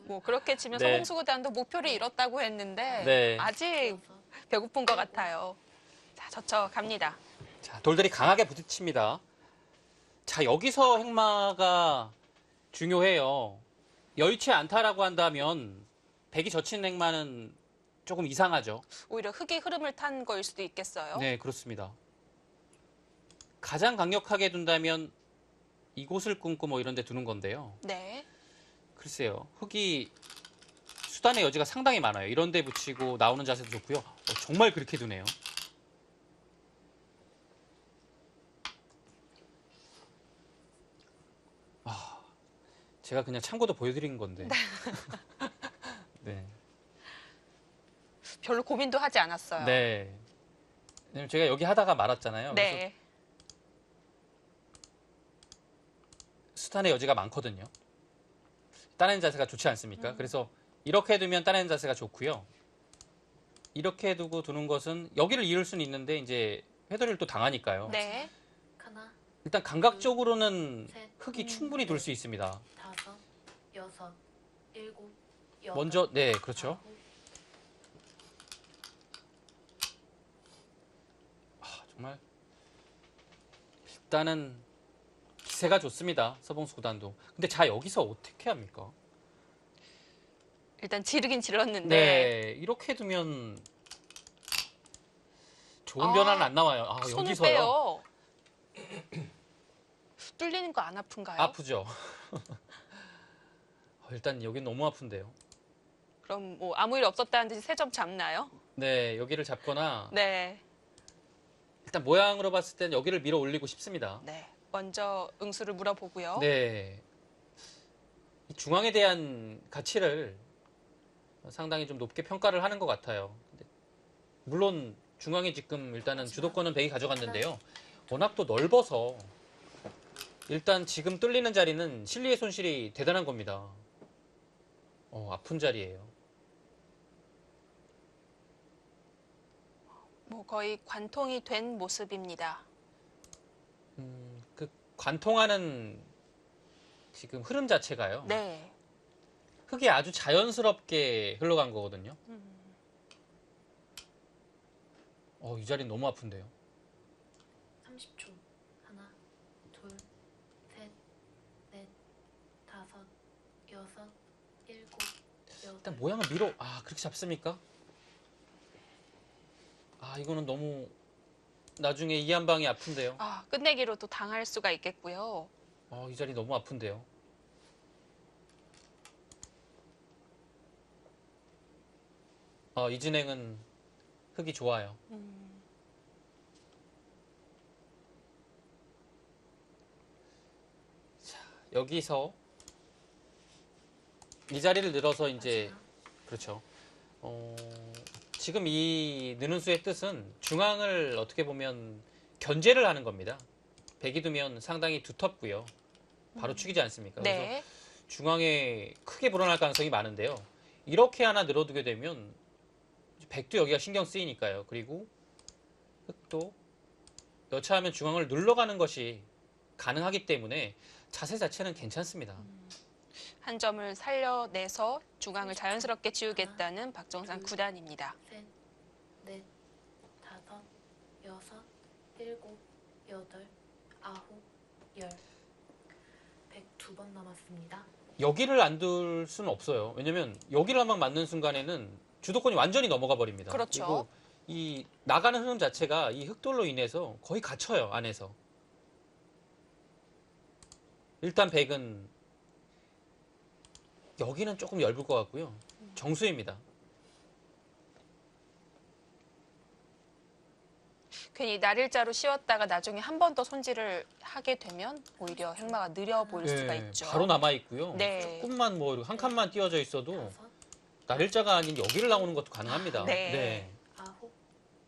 뭐 그렇게 치면 네. 서봉수 구단도 목표를 이뤘다고 했는데 네. 아직 여섯. 배고픈 것 같아요. 자, 젖혀 갑니다. 자, 돌들이 강하게 부딪힙니다. 자, 여기서 행마가 중요해요. 여의치 않다라고 한다면 백이 젖힌 행마는 조금 이상하죠. 오히려 흙이 흐름을 탄 거일 수도 있겠어요. 네, 그렇습니다. 가장 강력하게 둔다면 이곳을 끊고 뭐 이런 데 두는 건데요. 네. 글쎄요. 흙이 수단의 여지가 상당히 많아요. 이런 데 붙이고 나오는 자세도 좋고요. 정말 그렇게 두네요. 제가 그냥 참고도 보여드린 건데. 네. 별로 고민도 하지 않았어요. 네. 왜냐면 제가 여기 하다가 말았잖아요. 그래서 네. 수탄의 여지가 많거든요. 따내는 자세가 좋지 않습니까? 그래서 이렇게 두면 따내는 자세가 좋고요. 이렇게 두고 두는 것은 여기를 이을 수는 있는데 이제 회돌이를 또 당하니까요. 네. 하나, 일단 감각적으로는 셋, 흙이 충분히 둘 수 있습니다. 다섯, 여섯, 일곱, 여덟. 먼저 네, 그렇죠. 아홉, 정말 일단은 기세가 좋습니다. 서봉수 구단도. 근데 자 여기서 어떻게 합니까? 일단 지르긴 질렀는데 네, 이렇게 두면 좋은 변화는 안 나와요. 아, 손을 여기서요? 빼요. 뚫리는 거 안 아픈가요? 아프죠. 일단 여긴 너무 아픈데요. 그럼 뭐 아무 일 없었다는 듯이 세 점 잡나요? 네, 여기를 잡거나 네. 일단 모양으로 봤을 때는 여기를 밀어 올리고 싶습니다. 네. 먼저 응수를 물어보고요. 네, 이 중앙에 대한 가치를 상당히 좀 높게 평가를 하는 것 같아요. 근데 물론 중앙에 지금 일단은 주도권은 백이 가져갔는데요. 워낙 또 넓어서 일단 지금 뚫리는 자리는 실리의 손실이 대단한 겁니다. 아픈 자리예요. 뭐 거의 관통이 된 모습입니다. 그 관통하는 지금 흐름 자체가요. 네. 흙이 아주 자연스럽게 흘러간 거거든요. 이 자리는 너무 아픈데요. 30초. 하나, 둘, 셋, 넷, 다섯, 여섯, 일곱, 여덟. 일단 모양을 밀어 그렇게 잡습니까? 이거는 너무 나중에 이 한 방이 아픈데요. 끝내기로 또 당할 수가 있겠고요. 이 자리 너무 아픈데요. 이 진행은 흙이 좋아요. 자, 여기서 이 자리를 늘어서 이제 그렇죠. 지금 이 느는 수의 뜻은 중앙을 어떻게 보면 견제를 하는 겁니다. 백이 두면 상당히 두텁고요. 바로 축이지 않습니까? 그래서 네. 중앙에 크게 불어날 가능성이 많은데요. 이렇게 하나 늘어두게 되면 백도 여기가 신경 쓰이니까요. 그리고 흙도 여차하면 중앙을 눌러가는 것이 가능하기 때문에 자세 자체는 괜찮습니다. 한 점을 살려내서 중앙을 자연스럽게 지우겠다는 박정상 구단입니다. 셋, 넷, 다섯, 여섯, 일곱, 여덟, 아홉, 열. 102번 남았습니다. 여기를 안 둘 수는 없어요. 왜냐면 여기를 한 방 맞는 순간에는 주도권이 완전히 넘어가 버립니다. 그렇죠. 그리고 이 나가는 흐름 자체가 이 흑돌로 인해서 거의 갇혀요, 안에서. 일단 백은 여기는 조금 얇을 것 같고요. 정수입니다. 괜히 날일자로 씌웠다가 나중에 한 번 더 손질을 하게 되면 오히려 행마가 느려 보일 수가 있죠. 바로 남아 있고요. 네. 조금만 뭐 한 칸만 띄워져 있어도 다섯, 날일자가 아닌 여기를 나오는 것도 가능합니다. 네. 아홉,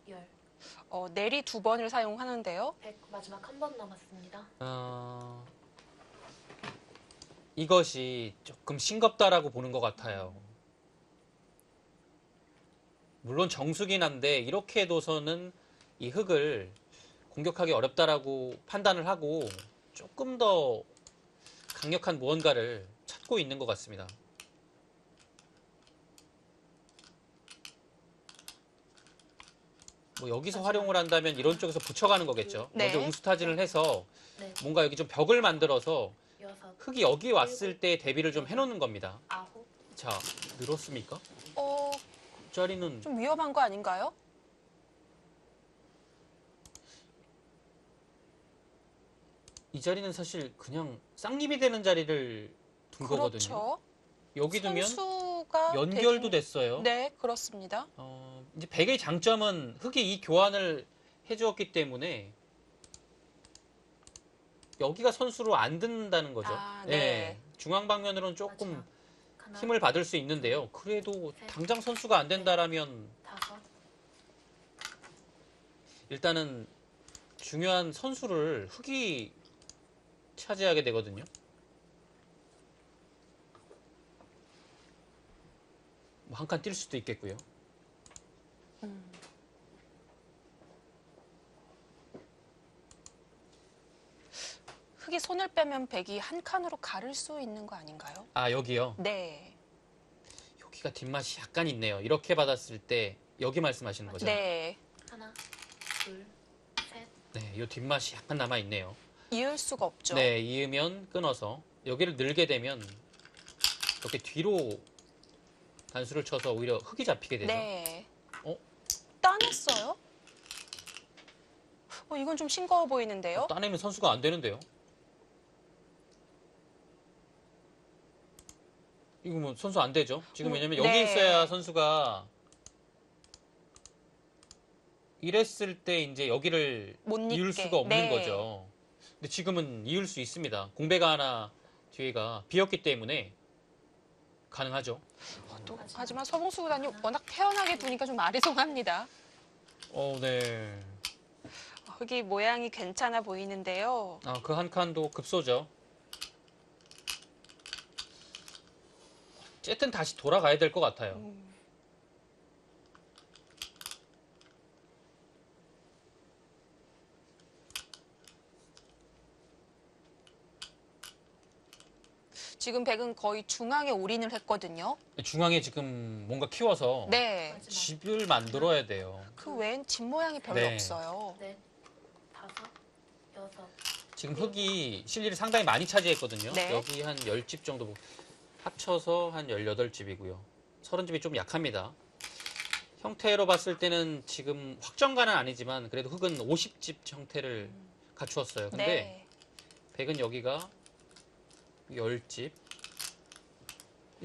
열. 내리 2번을 사용하는데요. 100 마지막 한 번 남았습니다. 이것이 조금 싱겁다라고 보는 것 같아요. 물론 정수긴 한데 이렇게 둬서는 이 흙을 공격하기 어렵다라고 판단을 하고 조금 더 강력한 무언가를 찾고 있는 것 같습니다. 뭐 여기서 활용을 한다면 이런 쪽에서 붙여가는 거겠죠. 네. 먼저 웅스타진을 해서 네, 뭔가 여기 좀 벽을 만들어서 여섯, 흙이 여기 왔을 때 대비를 좀 해놓는 겁니다. 아홉, 자, 늘었습니까? 이 자리는 좀 위험한 거 아닌가요? 이 자리는 사실 그냥 쌍립이 되는 자리를 둔 거거든요. 그렇죠. 여기 두면 선수가 연결도 되긴- 됐어요. 네, 그렇습니다. 이제 백의 장점은 흙이 이 교환을 해주었기 때문에 여기가 선수로 안 듣는다는 거죠. 아, 네. 예, 중앙 방면으로는 조금 마지막. 하나, 힘을 받을 수 있는데요. 그래도 당장 선수가 안 된다라면 다섯, 일단은 중요한 선수를 흙이 차지하게 되거든요. 뭐 한 칸 뛸 수도 있겠고요. 흙이 손을 빼면 백이 한 칸으로 가를 수 있는 거 아닌가요? 아, 여기요. 네. 여기가 뒷맛이 약간 있네요. 이렇게 받았을 때 여기 말씀하시는 거죠? 네. 하나, 둘, 셋, 네, 이 뒷맛이 약간 남아 있네요. 이을 수가 없죠. 네, 이으면 끊어서 여기를 늘게 되면 이렇게 뒤로 단수를 쳐서 오히려 흙이 잡히게 되죠. 네. 어? 따냈어요? 이건 좀 싱거워 보이는데요. 따내면 선수가 안 되는데요. 이거 뭐 선수 안 되죠. 지금 왜냐면 여기 네. 있어야 선수가 이랬을 때 이제 여기를 못 이을 잊게. 수가 없는 네. 거죠. 근데 지금은 이을 수 있습니다. 공배가 하나 뒤에가 비었기 때문에 가능하죠. 하지만 서봉수 구단이 워낙 태연하게 두니까 좀 아리송합니다. 네. 흙이 모양이 괜찮아 보이는데요. 아, 그 한 칸도 급소죠. 어쨌든 다시 돌아가야 될 것 같아요. 지금 백은 거의 중앙에 올인을 했거든요. 중앙에 지금 뭔가 키워서 네. 마지막. 집을 만들어야 돼요. 그 외엔 집 모양이 별로 네. 없어요. 넷, 다섯, 여섯, 지금 흙이 실리를 상당히 많이 차지했거든요. 네. 여기 한 10집 정도 합쳐서 한 18집이고요. 30집이 좀 약합니다. 형태로 봤을 때는 지금 확정가는 아니지만 그래도 흙은 50집 형태를 갖추었어요. 근데 네. 백은 여기가 10집.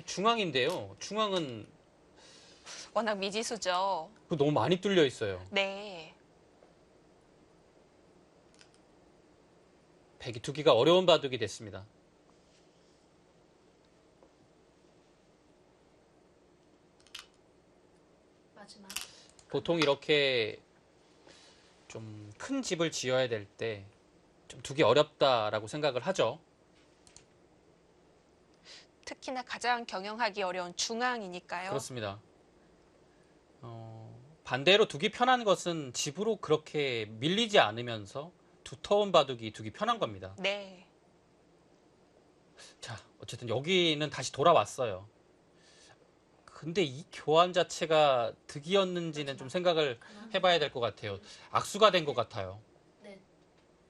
중앙인데요. 중앙은 워낙 미지수죠. 너무 많이 뚫려 있어요. 네. 백이 두기가 어려운 바둑이 됐습니다. 마지막. 보통 이렇게 좀 큰 집을 지어야 될 때 좀 두기 어렵다라고 생각을 하죠. 특히나 가장 경영하기 어려운 중앙이니까요. 그렇습니다. 반대로 두기 편한 것은 집으로 그렇게 밀리지 않으면서 두터운 바둑이 두기 편한 겁니다. 네. 자, 어쨌든 여기는 다시 돌아왔어요. 근데 이 교환 자체가 득이었는지는 좀 생각을 해봐야 될 것 같아요. 악수가 된 것 같아요. 넷,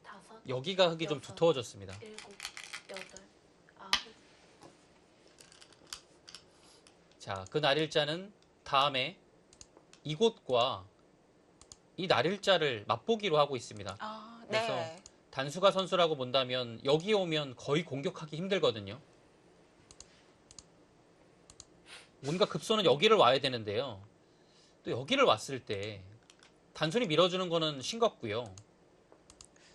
다섯, 여기가 흙이 좀 두터워졌습니다. 일곱, 여덟, 아홉, 자, 그 날일자는 다음에 이곳과 이 날일자를 맛보기로 하고 있습니다. 아, 그래서 네. 단수가 선수라고 본다면 여기 오면 거의 공격하기 힘들거든요. 뭔가 급소는 여기를 와야 되는데요. 또 여기를 왔을 때 단순히 밀어주는 거는 싱겁고요.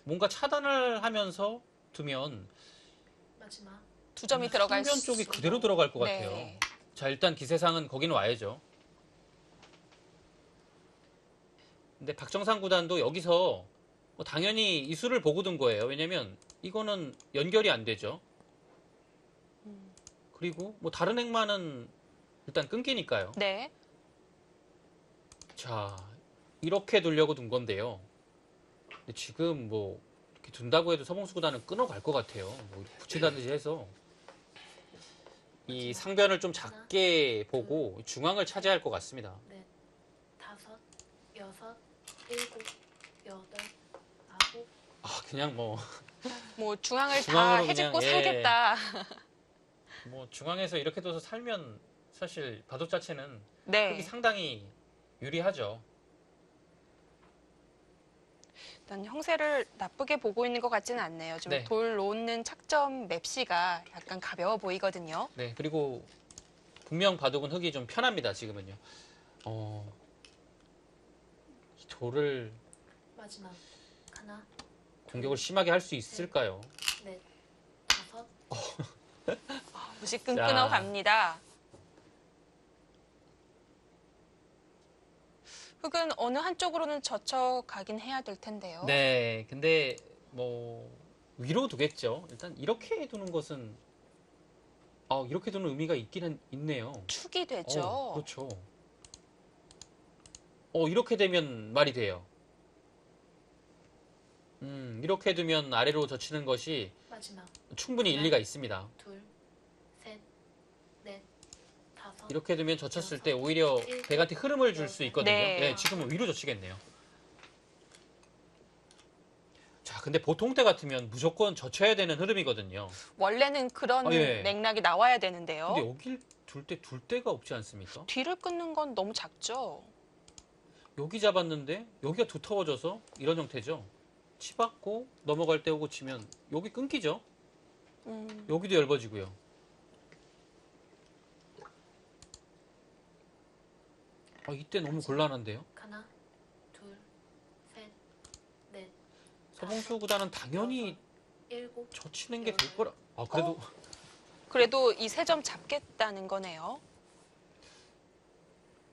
뭔가 차단을 하면서 두면 마지막. 두 점이 들어갈 상변 수. 쪽이 그대로 들어갈 것 네. 같아요. 자, 일단 기세상은 거기는 와야죠. 근데 박정상 구단도 여기서 뭐 당연히 이 수를 보고 둔 거예요. 왜냐면 이거는 연결이 안 되죠. 그리고 뭐 다른 액만은 일단 끊기니까요. 네. 자, 이렇게 두려고 둔 건데요. 근데 지금 뭐 이렇게 둔다고 해도 서봉수 구단은 끊어갈 것 같아요. 뭐 이렇게 붙이다든지 해서 이 상변을 좀 작게 보고 중앙을 차지할 것 같습니다. 넷, 다섯, 여섯, 일곱, 여덟, 아홉, 아, 그냥 뭐 중앙을 다 중앙으로 해집고 그냥, 예. 살겠다. 중앙에서 이렇게 둬서 살면 사실 바둑 자체는 흙이 네. 상당히 유리하죠. 일단 형세를 나쁘게 보고 있는 것 같지는 않네요. 좀 네. 돌 놓는 착점 맵시가 약간 가벼워 보이거든요. 네, 그리고 분명 바둑은 흙이 좀 편합니다. 지금은요. 이 돌을 마지막. 하나, 공격을 심하게 할 수 있을까요? 넷, 다섯, 무시 끊어 갑니다. 흙은 어느 한쪽으로는 젖혀 가긴 해야 될 텐데요. 네, 근데 위로 두겠죠. 일단 이렇게 두는 것은 이렇게 두는 의미가 있네요. 축이 되죠. 그렇죠. 이렇게 되면 말이 돼요. 이렇게 두면 아래로 젖히는 것이 마지막. 충분히 일리가 있습니다. 둘, 셋, 넷, 다섯. 이렇게 두면 젖혔을 때 오히려 백한테 흐름을 줄 수 있거든요. 네. 네, 지금은 위로 젖히겠네요. 자, 근데 보통 때 같으면 무조건 젖혀야 되는 흐름이거든요. 원래는 그런 예. 맥락이 나와야 되는데요. 근데 여길 둘 데가 없지 않습니까? 뒤를 끊는 건 너무 작죠. 여기 잡았는데 여기가 두터워져서 이런 형태죠. 치받고 넘어갈 때 오고 치면 여기 끊기죠. 여기도 얇아지고요. 이때 너무 곤란한데요. 하나, 둘, 셋, 넷, 서봉수 구단은 당연히 일곱. 젖히는 게 될 거라. 그래도 그래도 이 세 점 잡겠다는 거네요.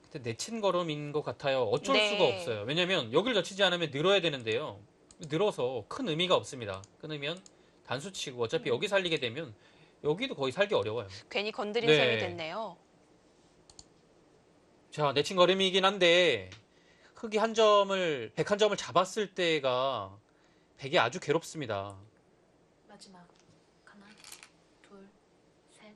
그때 내친 걸음인 것 같아요. 어쩔 네. 수가 없어요. 왜냐면 여기를 젖히지 않으면 늘어야 되는데요. 늘어서 큰 의미가 없습니다. 끊으면 단수 치고 어차피 여기 살리게 되면 여기도 거의 살기 어려워요. 괜히 건드린 네. 셈이 됐네요. 자, 내친 걸음이긴 한데 흙이 한 점을 101점을 잡았을 때가 백이 아주 괴롭습니다. 마지막. 하나, 둘, 셋.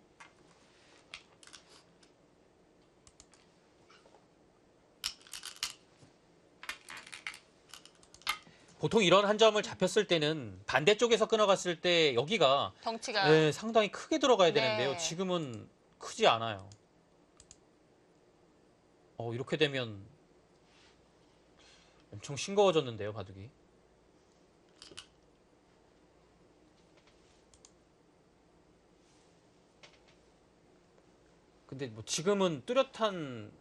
보통 이런 한 점을 잡혔을 때는 반대쪽에서 끊어갔을 때 여기가 덩치가 네, 상당히 크게 들어가야 네. 되는데요. 지금은 크지 않아요. 이렇게 되면 엄청 싱거워졌는데요, 바둑이. 근데 지금은 뚜렷한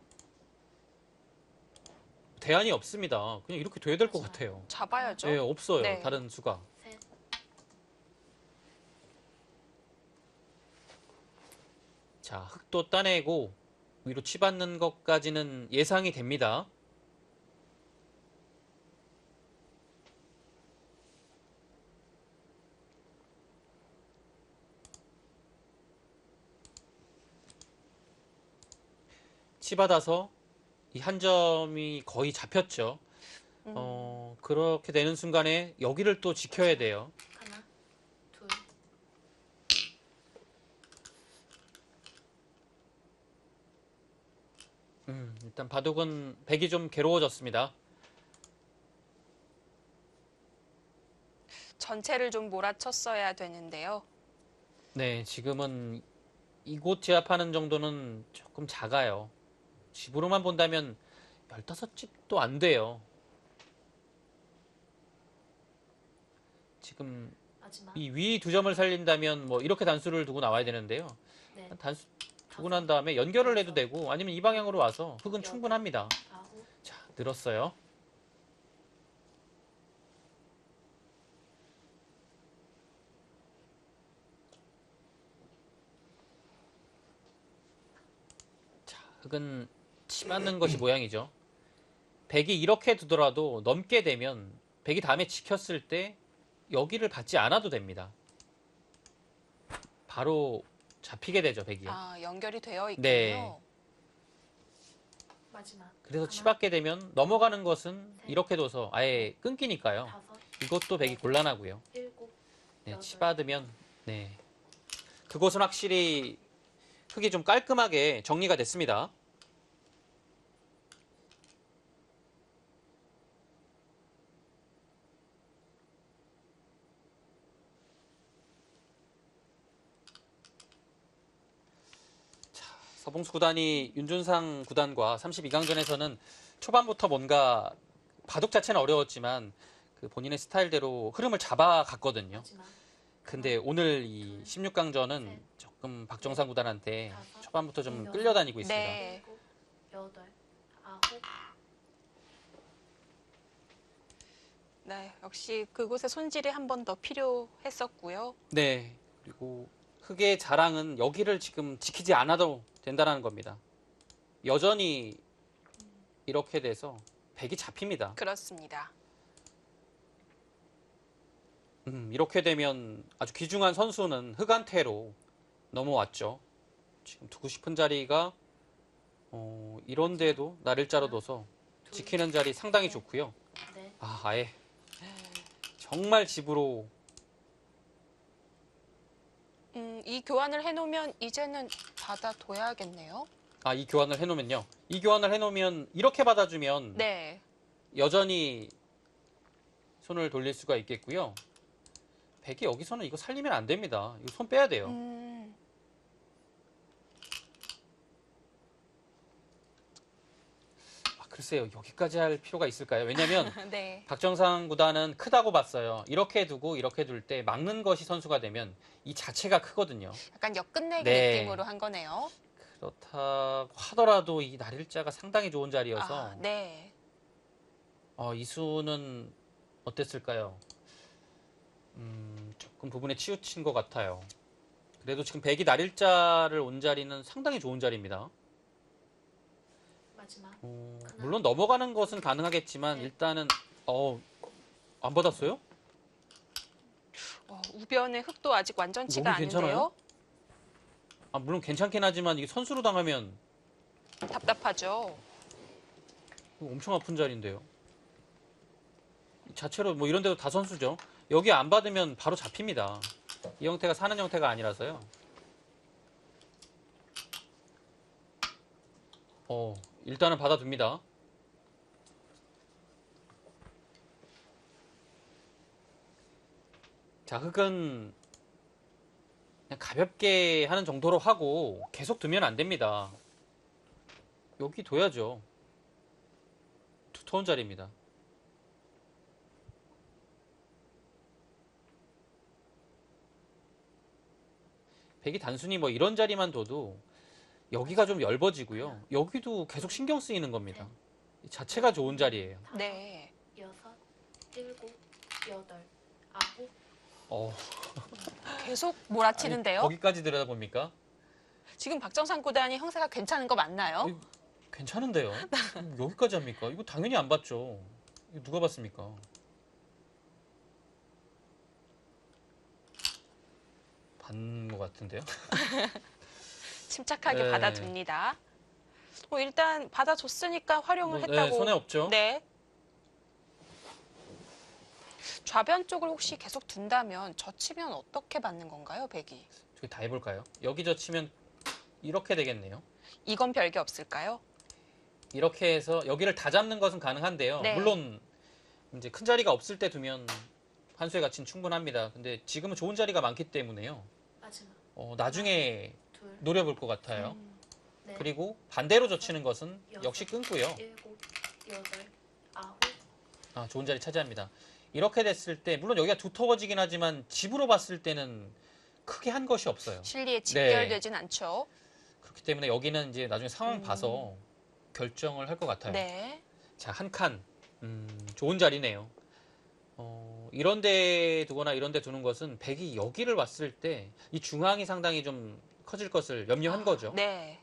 대안이 없습니다. 그냥 이렇게 돼야 될 것 같아요. 잡아야죠. 네, 없어요. 네. 다른 수가. 셋. 자, 흙도 따내고 위로 치받는 것까지는 예상이 됩니다. 치받아서 이 한 점이 거의 잡혔죠. 그렇게 되는 순간에 여기를 또 지켜야 돼요. 하나, 둘, 일단 바둑은 백이 좀 괴로워졌습니다. 전체를 좀 몰아쳤어야 되는데요. 네, 지금은 이곳 제압하는 정도는 조금 작아요. 집으로만 본다면 15집도 안 돼요. 지금 마지막. 이 위 두 점을 살린다면 이렇게 단수를 두고 나와야 되는데요. 넷, 단수 두고 난 다음에 연결을 해도 되고 아니면 이 방향으로 와서 흙은 충분합니다. 아홉. 자, 늘었어요. 자, 흙은 치맞는 것이 모양이죠. 백이 이렇게 두더라도 넘게 되면 백이 다음에 지켰을 때 여기를 받지 않아도 됩니다. 바로 잡히게 되죠, 백이. 연결이 되어 있군요. 네. 마지막. 그래서 하나, 치받게 되면 넘어가는 것은 이렇게 둬서 아예 끊기니까요. 다섯, 이것도 백이 곤란하고요. 일곱. 네, 여덟. 치받으면 네. 그곳은 확실히 흙이 좀 깔끔하게 정리가 됐습니다. 서봉수 구단이 윤준상 구단과 32강전에서는 초반부터 뭔가 바둑 자체는 어려웠지만 그 본인의 스타일대로 흐름을 잡아갔거든요. 마지막 근데 오늘 이 16강전은 조금 박정상 구단한테 다섯, 초반부터 좀 끌려다니고 있습니다. 네. 일곱, 여덟, 아홉, 네, 역시 그곳에 손질이 한 번 더 필요했었고요. 네. 그리고 흑의 자랑은 여기를 지금 지키지 않아도 된다는 겁니다. 여전히 이렇게 돼서 백이 잡힙니다. 그렇습니다. 이렇게 되면 아주 귀중한 선수는 흑한테로 넘어왔죠. 지금 두고 싶은 자리가 이런데도 나를자로 둬서 둘, 지키는 자리 상당히 좋고요. 넷, 아예 정말 집으로 이 교환을 해놓으면 이제는 받아둬야겠네요. 이 교환을 해놓으면요. 이 교환을 해놓으면 이렇게 받아주면 네. 여전히 손을 돌릴 수가 있겠고요. 백이 여기서는 이거 살리면 안 됩니다. 이거 손 빼야 돼요. 글쎄요. 여기까지 할 필요가 있을까요? 왜냐하면 네. 박정상 구단은 크다고 봤어요. 이렇게 두고 이렇게 둘 때 막는 것이 선수가 되면 이 자체가 크거든요. 약간 역끝내기 네. 느낌으로 한 거네요. 그렇다고 하더라도 이 날일자가 상당히 좋은 자리여서 네. 이 수는 어땠을까요? 조금 부분에 치우친 것 같아요. 그래도 지금 백이 날일자를 온 자리는 상당히 좋은 자리입니다. 마지막 물론 넘어가는 것은 가능하겠지만 네. 일단은 안 받았어요? 우변의 흙도 아직 완전치가 여기 괜찮아요? 않은데요. 물론 괜찮긴 하지만 이게 선수로 당하면 답답하죠. 이거 엄청 아픈 자리인데요. 자체로 뭐 이런 데도 다 선수죠. 여기 안 받으면 바로 잡힙니다. 이 형태가 사는 형태가 아니라서요. 일단은 받아둡니다. 자, 흑은 그냥 가볍게 하는 정도로 하고 계속 두면 안 됩니다. 여기 둬야죠. 두터운 자리입니다. 백이 단순히 뭐 이런 자리만 둬도 여기가 좀 엷어지고요. 여기도 계속 신경 쓰이는 겁니다. 이 자체가 좋은 자리예요. 네. 여섯, 일곱, 여덟, 아홉, 계속 몰아치는데요. 거기까지 들여다봅니까? 지금 박정상 구단이 형세가 괜찮은 거 맞나요? 이거 괜찮은데요? 여기까지 합니까? 이거 당연히 안 봤죠. 이거 누가 봤습니까? 반 것 같은데요? 침착하게 네. 받아둡니다. 일단 받아줬으니까 활용을 했다고. 손해 없죠? 네. 좌변 쪽을 혹시 계속 둔다면 젖히면 어떻게 받는 건가요, 백이? 저기 다 해볼까요? 여기 젖히면 이렇게 되겠네요. 이건 별게 없을까요? 이렇게 해서 여기를 다 잡는 것은 가능한데요. 네. 물론 이제 큰 자리가 없을 때 두면 환수의 가치는 충분합니다. 근데 지금은 좋은 자리가 많기 때문에요. 마지막 나중에 둘, 노려볼 것 같아요. 넷, 그리고 반대로 젖히는 것은 역시 끊고요. 일곱, 여덟, 아홉, 좋은 자리 차지합니다. 이렇게 됐을 때 물론 여기가 두터워지긴 하지만 집으로 봤을 때는 크게 한 것이 없어요. 실리에 직결되진 않죠. 그렇기 때문에 여기는 이제 나중에 상황 봐서 결정을 할 것 같아요. 네. 자, 한 칸. 좋은 자리네요. 이런 데 두거나 이런 데 두는 것은 백이 여기를 왔을 때 이 중앙이 상당히 좀 커질 것을 염려한 거죠. 네.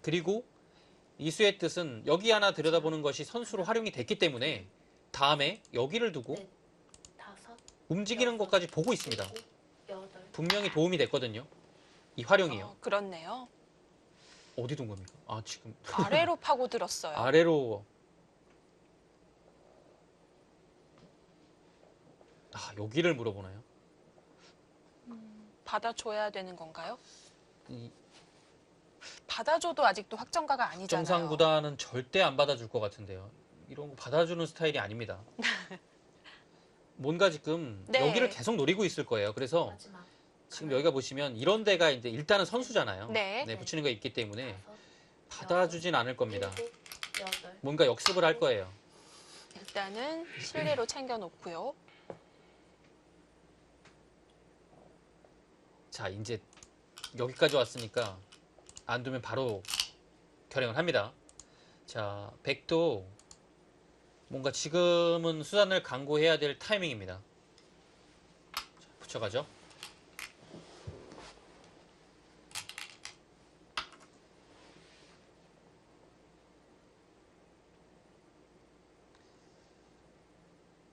그리고 이수의 뜻은 여기 하나 들여다보는 것이 선수로 활용이 됐기 때문에 다음에 여기를 두고 넷, 다섯, 움직이는 것까지 보고 있습니다. 일곱, 여덟, 분명히 도움이 됐거든요. 이 활용이요. 그렇네요. 어디 둔 겁니까? 지금 아래로 파고들었어요. 아래로. 여기를 물어보나요? 받아줘야 되는 건가요? 이 받아줘도 아직도 확정가가 아니잖아요. 정상 구단은 절대 안 받아줄 것 같은데요. 이런 거 받아주는 스타일이 아닙니다. 뭔가 지금 네. 여기를 계속 노리고 있을 거예요. 그래서 마지막 지금 여기가 보시면 이런 데가 이제 일단은 선수잖아요. 네. 붙이는 거 있기 때문에 다섯, 받아주진 않을 겁니다. 일곱, 여덟. 뭔가 역습을 할 거예요. 일단은 실리로 챙겨놓고요. 자, 이제 여기까지 왔으니까 안 두면 바로 결행을 합니다. 자, 백도 뭔가 지금은 수단을 강구해야 될 타이밍입니다. 자, 붙여가죠.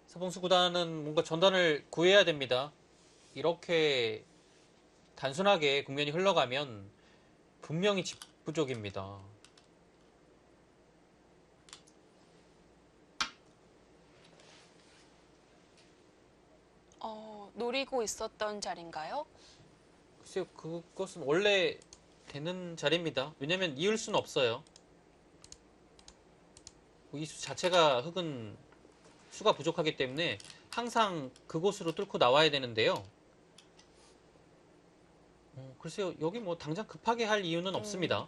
서봉수 구단은 뭔가 전단을 구해야 됩니다. 이렇게 단순하게 국면이 흘러가면 분명히 직부족입니다. 노리고 있었던 자리인가요? 글쎄요, 그것은 원래 되는 자리입니다. 왜냐면 이을 수는 없어요. 이 수 자체가 흙은 수가 부족하기 때문에 항상 그곳으로 뚫고 나와야 되는데요. 글쎄요, 여기 뭐 당장 급하게 할 이유는 없습니다.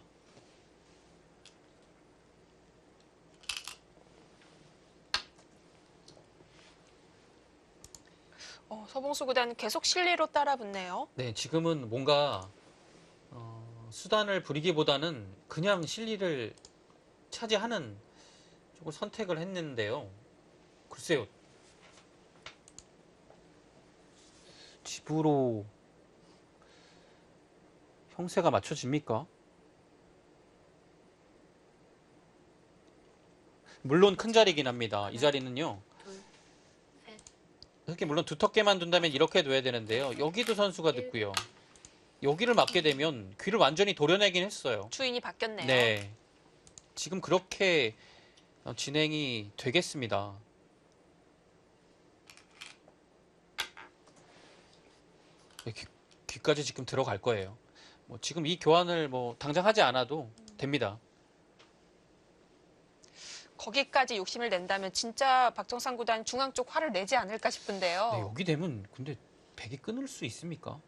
서봉수 구단은 계속 실리로 따라붙네요. 네, 지금은 뭔가 수단을 부리기보다는 그냥 실리를 차지하는 쪽을 선택을 했는데요. 글쎄요, 집으로 형세가 맞춰집니까? 물론 큰 자리긴 합니다. 이 자리는요. 둘, 셋. 이렇게 물론 두텁게만 둔다면 이렇게 둬야 되는데요. 여기도 선수가 듣고요. 여기를 맞게 되면 귀를 완전히 도려내긴 했어요. 주인이 바뀌었네요. 네. 지금 그렇게 진행이 되겠습니다. 귀까지 지금 들어갈 거예요. 뭐 지금 이 교환을 뭐 당장 하지 않아도 됩니다. 거기까지 욕심을 낸다면 진짜 박정상 구단 중앙 쪽 화를 내지 않을까 싶은데요. 네, 여기 되면 근데 백이 끊을 수 있습니까?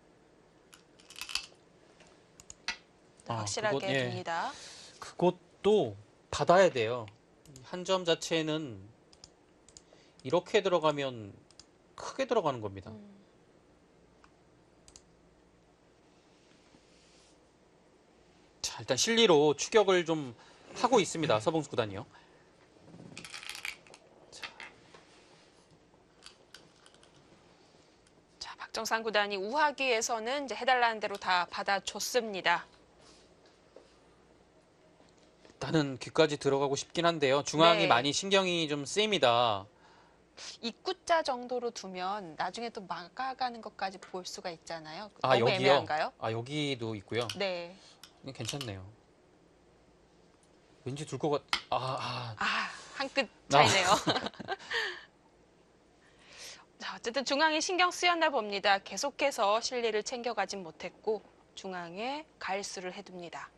확실하게 그것, 예. 됩니다. 그것도 받아야 돼요. 한 점 자체는 이렇게 들어가면 크게 들어가는 겁니다. 자, 일단 실리로 추격을 좀 하고 있습니다. 서봉수 구단이요. 자, 박정상 구단이 우하기에서는 이제 해달라는 대로 다 받아줬습니다. 일단은 귀까지 들어가고 싶긴 한데요. 중앙이 네. 많이 신경이 좀 쓰입니다. 입구자 정도로 두면 나중에 또 막아가는 것까지 볼 수가 있잖아요. 아, 너무 여기요? 애매한가요? 아, 여기도 있고요. 네. 괜찮네요. 왠지 둘 것 같... 한 끗 차이네요. 자, 어쨌든 중앙이 신경 쓰였나 봅니다. 계속해서 실리를 챙겨가진 못했고 중앙에 가일수를 해둡니다.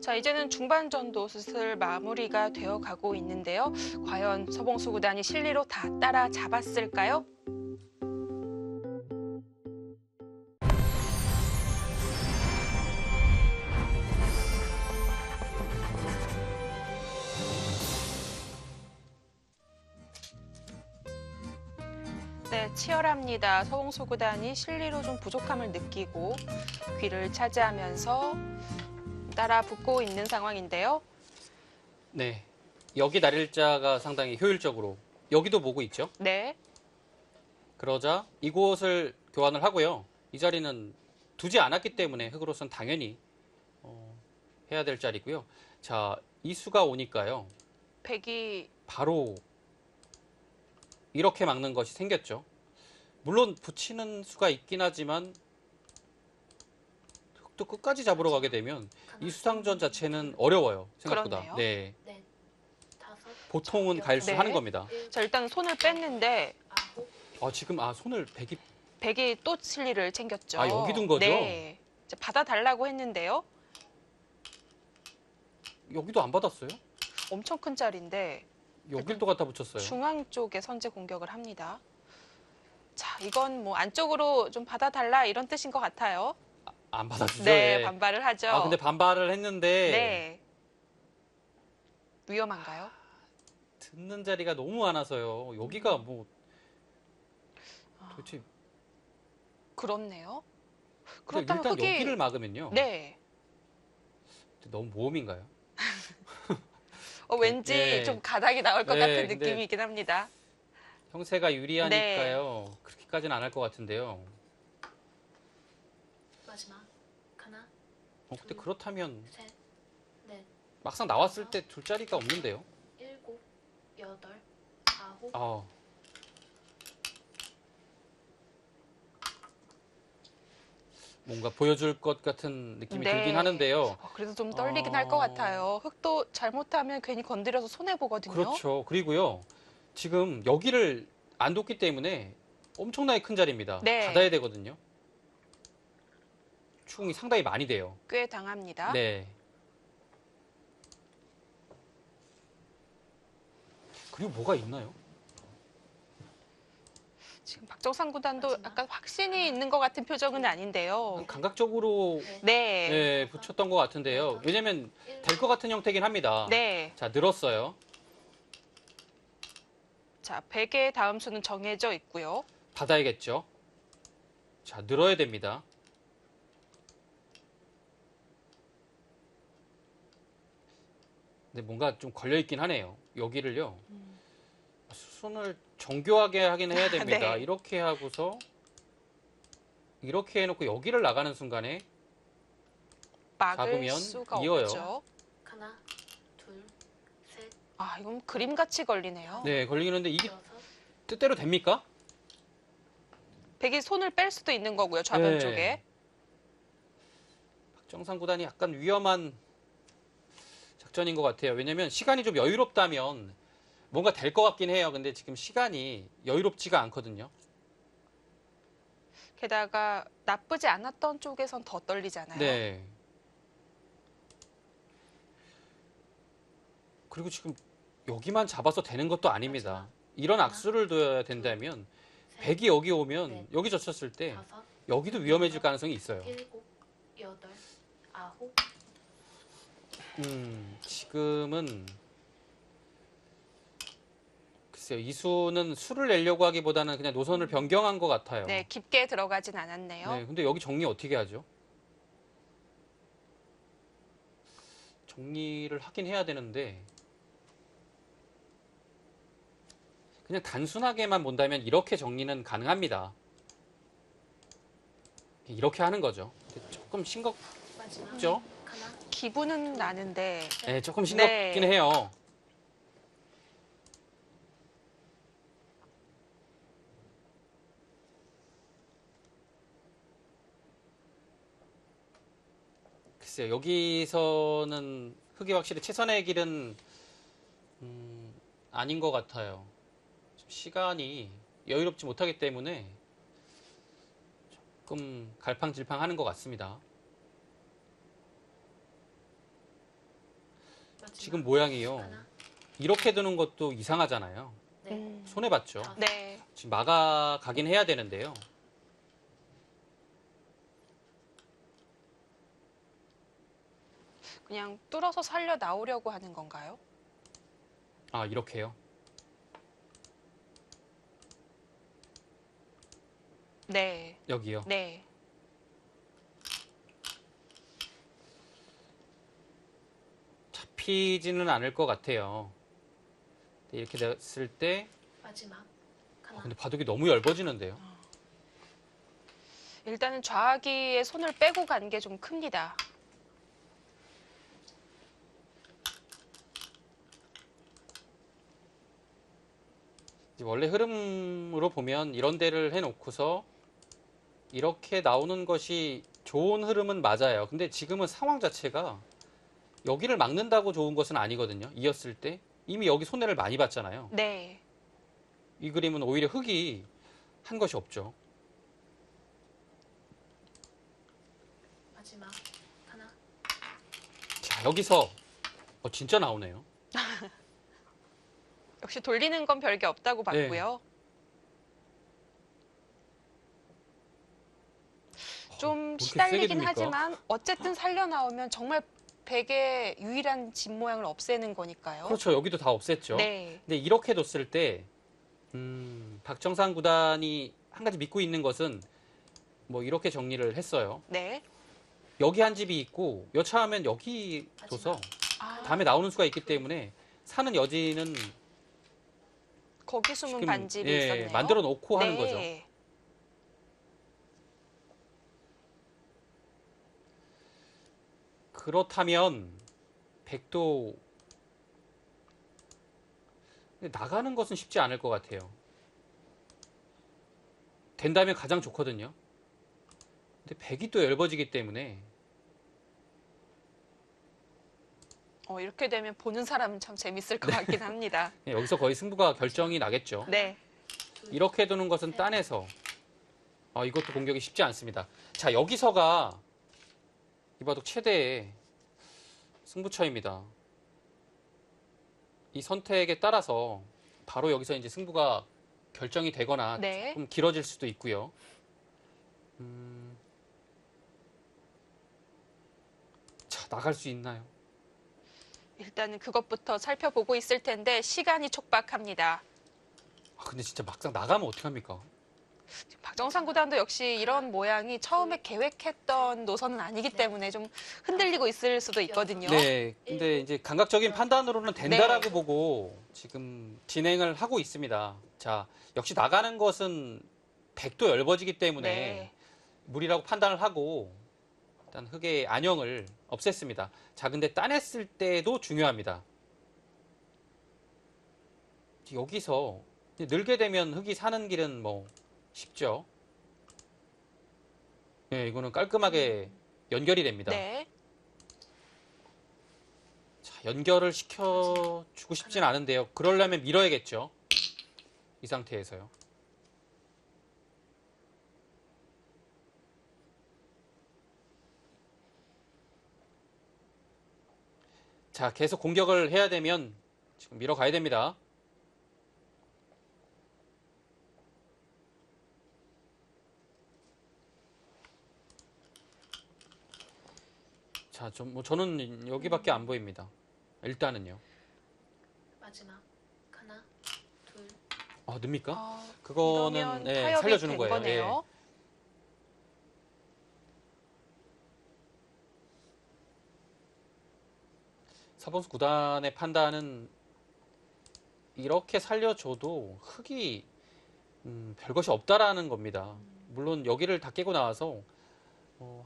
자, 이제는 중반전도 슬슬 마무리가 되어가고 있는데요. 과연 서봉수 구단이 실리로 다 따라잡았을까요? 네, 치열합니다. 서봉수 구단이 실리로 좀 부족함을 느끼고 귀를 차지하면서 따라 붙고 있는 상황인데요. 네, 여기 날일자가 상당히 효율적으로 여기도 보고 있죠. 네, 그러자 이곳을 교환을 하고요. 이 자리는 두지 않았기 때문에 흙으로선 당연히 해야 될 자리고요. 자, 이 수가 오니까요. 백이 바로 이렇게 막는 것이 생겼죠. 물론 붙이는 수가 있긴 하지만 흙도 끝까지 잡으러 가게 되면 이 수상전 자체는 어려워요. 생각보다. 그렇네요. 네, 넷, 다섯, 보통은 가일수 네. 하는 겁니다. 자, 일단 손을 뺐는데 아홉, 지금 손을 백이 백이 또 실리를 챙겼죠. 여기 둔 거죠? 네, 이제 받아달라고 했는데요. 여기도 안 받았어요? 엄청 큰 자리인데 여길 또 갖다 붙였어요. 중앙 쪽에 선제 공격을 합니다. 이건 뭐 안쪽으로 좀 받아달라 이런 뜻인 것 같아요. 안 받아주죠. 네, 예. 반발을 하죠. 아, 근데 반발을 했는데 네. 위험한가요? 듣는 자리가 너무 많아서요. 여기가 뭐 도대체 그렇네요. 근데 그렇다면 일단 흙이 여기를 막으면요. 네. 너무 모험인가요? 왠지 네. 좀 가닥이 나올 것 네, 같은 근데 느낌이긴 합니다. 형세가 네. 유리하니까요. 그렇게까지는 안 할 것 같은데요. 마지막 하나, 근데 그렇다면 셋, 넷, 막상 나왔을 때 둘 자리가 없는데요. 일곱, 여덟, 아홉. 아, 뭔가 보여줄 것 같은 느낌이 네. 들긴 하는데요. 그래도 좀 떨리긴 할 것 같아요. 흙도 잘못하면 괜히 건드려서 손해 보거든요. 그렇죠. 그리고요. 지금 여기를 안 뒀기 때문에 엄청나게 큰 자리입니다. 네. 닫아야 되거든요. 추궁이 상당히 많이 돼요. 꽤 당합니다. 네. 그리고 뭐가 있나요? 지금 박정상 구단도 마지막. 약간 확신이 있는 것 같은 표정은 아닌데요. 감각적으로 네. 네, 붙였던 것 같은데요. 왜냐면 될 것 같은 형태긴 합니다. 네. 자, 늘었어요. 자, 100의 다음 수는 정해져 있고요. 받아야겠죠. 자, 늘어야 됩니다. 근데 뭔가 좀 걸려있긴 하네요. 여기를요. 손을 정교하게 하긴 해야 됩니다. 네. 이렇게 하고서 이렇게 해놓고 여기를 나가는 순간에 막을 잡으면 수가 이어요. 없죠. 하나, 둘, 셋, 이건 그림같이 걸리네요. 네, 걸리는데 이게 여섯, 뜻대로 됩니까? 100이 손을 뺄 수도 있는 거고요. 좌변 네. 쪽에. 박정상 구단이 약간 위험한 작전인 것 같아요. 왜냐면 시간이 좀 여유롭다면 뭔가 될 것 같긴 해요. 근데 지금 시간이 여유롭지가 않거든요. 게다가 나쁘지 않았던 쪽에선 더 떨리잖아요. 네. 그리고 지금 여기만 잡아서 되는 것도 아닙니다. 이런 악수를 둬야 된다면 셋, 100이 여기 오면 넷, 여기 젖혔을 때 다섯, 여기도 위험해질 가능성이 있어요. 일곱, 여덟, 아홉. 지금은 글쎄요. 이수는 수를 내려고 하기보다는 그냥 노선을 변경한 것 같아요. 네, 깊게 들어가진 않았네요. 네, 근데 여기 정리 어떻게 하죠? 정리를 하긴 해야 되는데 그냥 단순하게만 본다면 이렇게 정리는 가능합니다. 이렇게 하는 거죠. 조금 싱겁죠? 마지막 하나, 기분은 나는데 네, 조금 싱겁긴 네. 해요. 글쎄요, 여기서는 흙이 확실히 최선의 길은 아닌 것 같아요. 좀 시간이 여유롭지 못하기 때문에 조금 갈팡질팡하는 것 같습니다. 마지막 지금 모양이요. 하나, 이렇게 두는 것도 이상하잖아요. 넷, 손해봤죠. 다섯, 네. 지금 막아가긴 해야 되는데요. 그냥 뚫어서 살려 나오려고 하는 건가요? 아, 이렇게요. 네. 여기요. 네. 잡히지는 않을 것 같아요. 이렇게 됐을 때 마지막 하나, 근데 바둑이 너무 얇아지는데요. 일단은 좌하기에 손을 빼고 간 게 좀 큽니다. 원래 흐름으로 보면 이런 데를 해놓고서 이렇게 나오는 것이 좋은 흐름은 맞아요. 근데 지금은 상황 자체가 여기를 막는다고 좋은 것은 아니거든요. 이었을 때 이미 여기 손해를 많이 봤잖아요. 네. 이 그림은 오히려 흙이 한 것이 없죠. 마지막 하나, 자, 여기서 진짜 나오네요. 역시 돌리는 건 별게 없다고 봤고요. 좀 이렇게 세게 시달리긴 줍니까? 하지만 어쨌든 살려 나오면 정말 백의 유일한 집 모양을 없애는 거니까요. 그렇죠. 여기도 다 없앴죠. 네. 근데 이렇게 뒀을 때 박정상 구단이 한 가지 믿고 있는 것은 뭐 이렇게 정리를 했어요. 네. 여기 한 집이 있고 여차하면 여기 둬서 아, 다음에 나오는 수가 있기 때문에 사는 여지는 거기 숨은 지금 반집이 예, 있었네요. 만들어 놓고 하는 네. 거죠. 그렇다면 백도 나가는 것은 쉽지 않을 것 같아요. 된다면 가장 좋거든요. 근데 백이 또 얇아지기 때문에 이렇게 되면 보는 사람은 참 재밌을 것 같긴 합니다. 예, 여기서 거의 승부가 결정이 나겠죠. 네. 이렇게 두는 것은 딴에서 이것도 공격이 쉽지 않습니다. 자, 여기서가 이바둑 최대의 승부처입니다. 이 선택에 따라서 바로 여기서 이제 승부가 결정이 되거나 네. 조금 길어질 수도 있고요. 자, 나갈 수 있나요? 일단은 그것부터 살펴보고 있을 텐데 시간이 촉박합니다. 근데 진짜 막상 나가면 어떡합니까? 박정상 구단도 역시 이런 모양이 처음에 계획했던 노선은 아니기 때문에 좀 흔들리고 있을 수도 있거든요. 네, 근데 이제 감각적인 판단으로는 된다라고 네. 보고 지금 진행을 하고 있습니다. 자, 역시 나가는 것은 백도 얇아지기 때문에 네. 무리라고 판단을 하고 일단 흑의 안형을 없앴습니다. 자, 근데 따냈을 때도 중요합니다. 여기서 늘게 되면 흑이 사는 길은 뭐 쉽죠. 네, 이거는 깔끔하게 연결이 됩니다. 네. 자, 연결을 시켜주고 싶진 않은데요. 그러려면 밀어야겠죠. 이 상태에서요. 자, 계속 공격을 해야 되면 지금 밀어가야 됩니다. 자, 저는 여기밖에 안 보입니다. 일단은요. 마지막 하나, 둘, 늡니까? 그거는 이러면 예, 타협이 살려주는 된 거예요. 거네요. 예. 서봉수 구단의 판단은 이렇게 살려줘도 흑이 별것이 없다라는 겁니다. 물론 여기를 다 깨고 나와서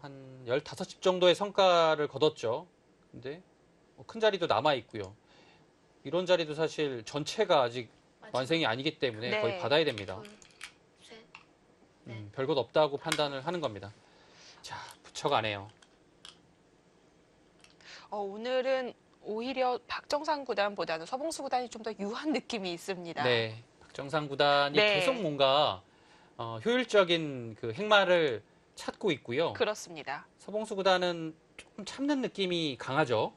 한 15집 정도의 성과를 거뒀죠. 근데 큰 자리도 남아 있고요. 이런 자리도 사실 전체가 아직 마지막 완성이 아니기 때문에 네. 거의 받아야 됩니다. 둘, 셋, 네. 별것 없다고 판단을 하는 겁니다. 자, 붙여가네요. 오늘은 오히려 박정상 구단보다는 서봉수 구단이 좀 더 유한 느낌이 있습니다. 네, 박정상 구단이 네. 계속 뭔가 효율적인 그 행마를 찾고 있고요. 그렇습니다. 서봉수 구단은 조금 참는 느낌이 강하죠.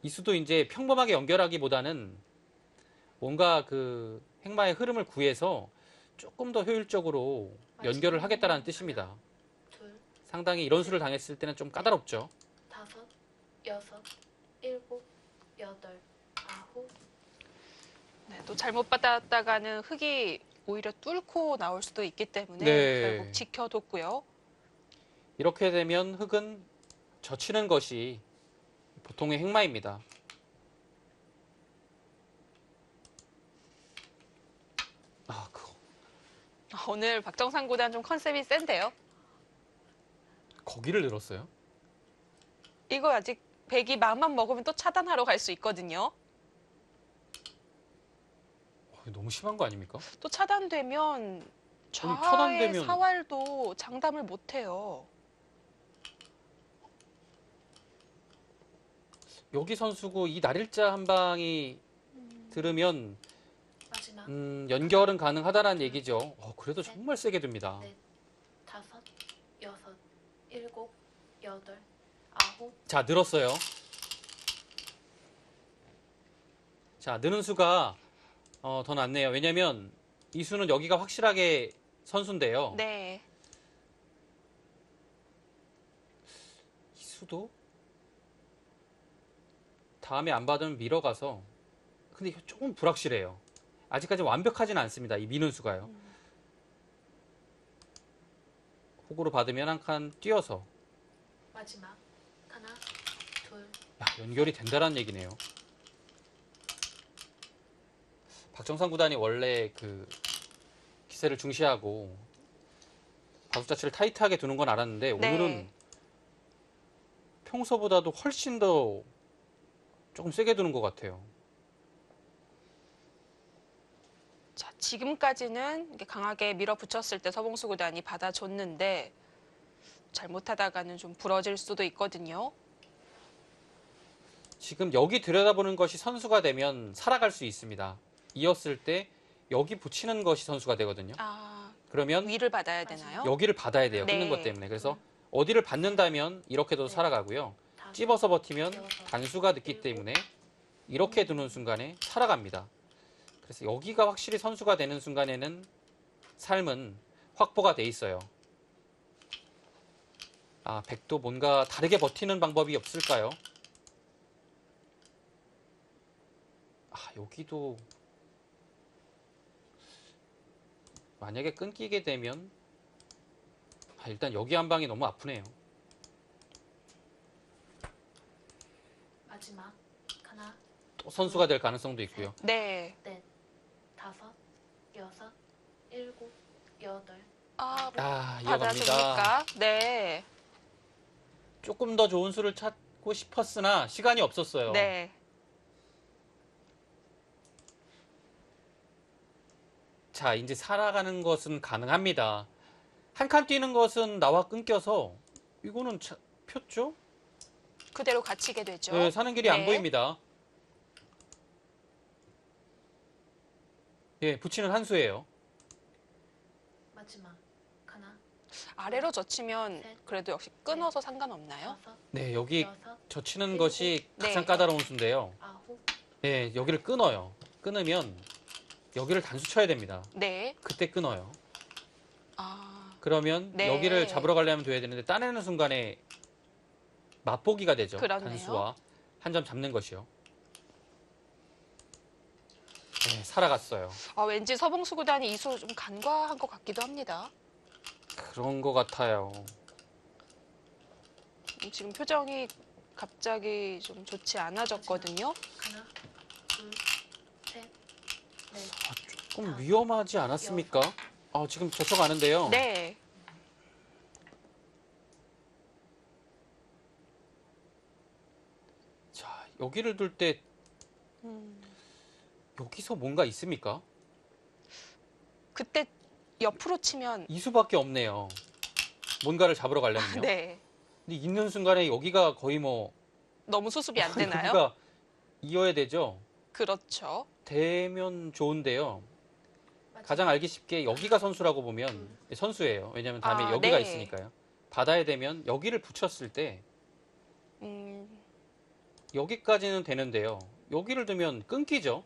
이수도 이제 평범하게 연결하기보다는 뭔가 그 행마의 흐름을 구해서 조금 더 효율적으로 연결을 하겠다는 뜻입니다. 둘, 상당히 이런 수를 당했을 때는 좀 까다롭죠. 다섯, 여섯, 일곱, 여덟, 아홉. 네, 또 잘못 받았다가는 흑이 오히려 뚫고 나올 수도 있기 때문에 네. 결국 지켜뒀고요. 이렇게 되면 흑은 젖히는 것이 보통의 행마입니다. 그거 오늘 박정상 구단 좀 컨셉이 센데요. 거기를 늘었어요? 이거 아직 백이 마음만 먹으면 또 차단하러 갈 수 있거든요. 너무 심한 거 아닙니까? 또 차단되면 좌의 차단되면- 사활도 장담을 못해요. 여기 선수고 이 날일자 한 방이 들으면 마지막 연결은 가능하다는 얘기죠. 그래도 정말 세게 둡니다. 넷, 다섯, 여섯, 일곱, 여덟, 아홉. 자, 늘었어요. 자, 느는 수가 더 낫네요. 왜냐면 이 수는 여기가 확실하게 선수인데요. 네. 수도 다음에 안 받으면 밀어가서 근데 이거 조금 불확실해요. 아직까지 완벽하지는 않습니다. 이 미는 수가요. 호구로 받으면 한 칸 뛰어서 마지막 하나, 둘, 야, 연결이 된다는 얘기네요. 박정상 구단이 원래 그 기세를 중시하고 바둑 자체를 타이트하게 두는 건 알았는데 네. 오늘은 평소보다도 훨씬 더 조금 세게 두는 것 같아요. 자, 지금까지는 이렇게 강하게 밀어붙였을 때 서봉수 구단이 받아줬는데 잘못하다가는 좀 부러질 수도 있거든요. 지금 여기 들여다보는 것이 선수가 되면 살아갈 수 있습니다. 이었을 때 여기 붙이는 것이 선수가 되거든요. 아, 그러면 위를 받아야 되나요? 여기를 받아야 돼요. 네. 끊는 것 때문에. 그래서 어디를 받는다면 이렇게도 네. 살아가고요. 다섯, 찝어서 버티면 여섯, 단수가 늦기 일곱, 때문에 이렇게 두는 순간에 살아갑니다. 그래서 여기가 확실히 선수가 되는 순간에는 삶은 확보가 돼 있어요. 아, 백도 뭔가 다르게 버티는 방법이 없을까요? 아, 여기도 만약에 끊기게 되면 일단 여기 한 방이 너무 아프네요. 마지막 하나, 또 선수가 될 가능성도 있고요. 네. 넷, 다섯, 여섯, 일곱, 여덟, 아, 아, 이어갑니다. 받아줍니까? 네. 조금 더 좋은 수를 찾고 싶었으나 시간이 없었어요. 네. 자, 이제 살아가는 것은 가능합니다. 한 칸 뛰는 것은 나와 끊겨서 이거는 폈죠? 그대로 갇히게 되죠. 네, 사는 길이 안 네. 보입니다. 예, 붙이는 한 수예요. 마지막 하나, 아래로 젖히면 셋, 그래도 역시 끊어서 상관없나요? 다섯, 네, 여기 여섯, 젖히는 일곱, 것이 네. 가장 까다로운 수인데요. 아홉, 예, 여기를 끊어요. 끊으면 여기를 단수 쳐야 됩니다. 네. 그때 끊어요. 아, 그러면 네. 여기를 잡으러 가려면 돼야 되는데 따내는 순간에 맛보기가 되죠. 그렇네요. 단수와 한 점 잡는 것이요. 네, 살아갔어요. 아, 왠지 서봉수 구단이 이 수 좀 간과한 것 같기도 합니다. 그런 것 같아요. 지금 표정이 갑자기 좀 좋지 않아졌거든요. 하나, 둘, 셋, 넷, 조금 위험하지 않았습니까? 지금 젖혀가는데요. 네. 자, 여기를 둘 때 음, 여기서 뭔가 있습니까? 그때 옆으로 치면 이 수밖에 없네요. 뭔가를 잡으러 가려면요. 네. 근데 있는 순간에 여기가 거의 뭐 너무 수습이 안 되나요? 여기가 이어야 되죠. 그렇죠. 되면 좋은데요. 마지막 가장 알기 쉽게 여기가 선수라고 보면 선수예요. 왜냐하면 다음에 아, 여기가 네. 있으니까요. 받아야 되면 여기를 붙였을 때 음, 여기까지는 되는데요. 여기를 두면 끊기죠.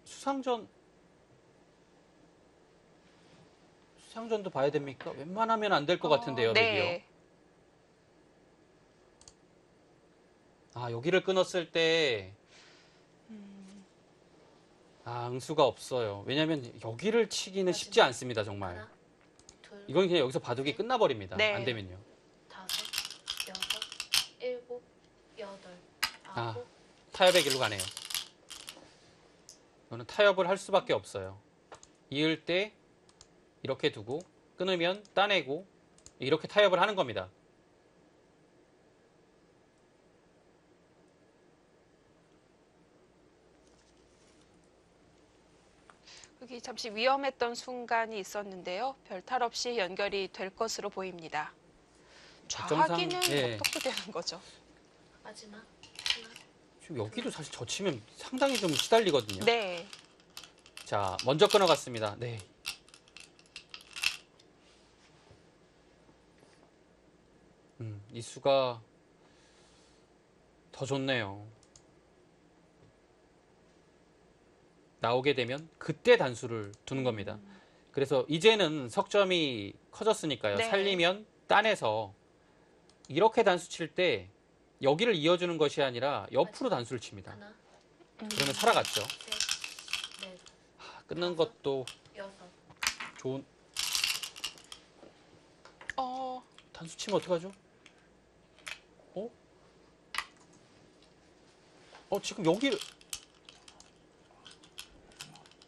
수상전도 봐야 됩니까? 웬만하면 안 될 것 같은데요. 렉이요. 네. 여기를 끊었을 때 응수가 없어요. 왜냐하면 여기를 치기는 쉽지 않습니다. 정말. 하나, 둘, 이건 그냥 여기서 바둑이 끝나버립니다. 네. 안 되면요. 다섯, 여섯, 일곱, 여덟, 아. 아홉, 타협의 길로 가네요. 이거는 타협을 할 수밖에 없어요. 이을 때 이렇게 두고 끊으면 따내고 이렇게 타협을 하는 겁니다. 여기 잠시 위험했던 순간이 있었는데요. 별탈 없이 연결이 될 것으로 보입니다. 좌하기는 예. 어떻게 되는 거죠? 마지막 하나, 지금 여기도 사실 젖히면 상당히 좀 시달리거든요. 네. 자, 먼저 끊어갔습니다. 네. 이 수가 더 좋네요. 나오게 되면 그때 단수를 두는 겁니다. 그래서 이제는 석점이 커졌으니까요. 네. 살리면 따내서 이렇게 단수 칠 때 여기를 이어주는 것이 아니라 옆으로 단수를 칩니다. 하나, 그러면 살아갔죠. 셋, 넷, 끊는 것도 여섯. 좋은. 어, 단수 치면 어떡하죠? 지금 여기를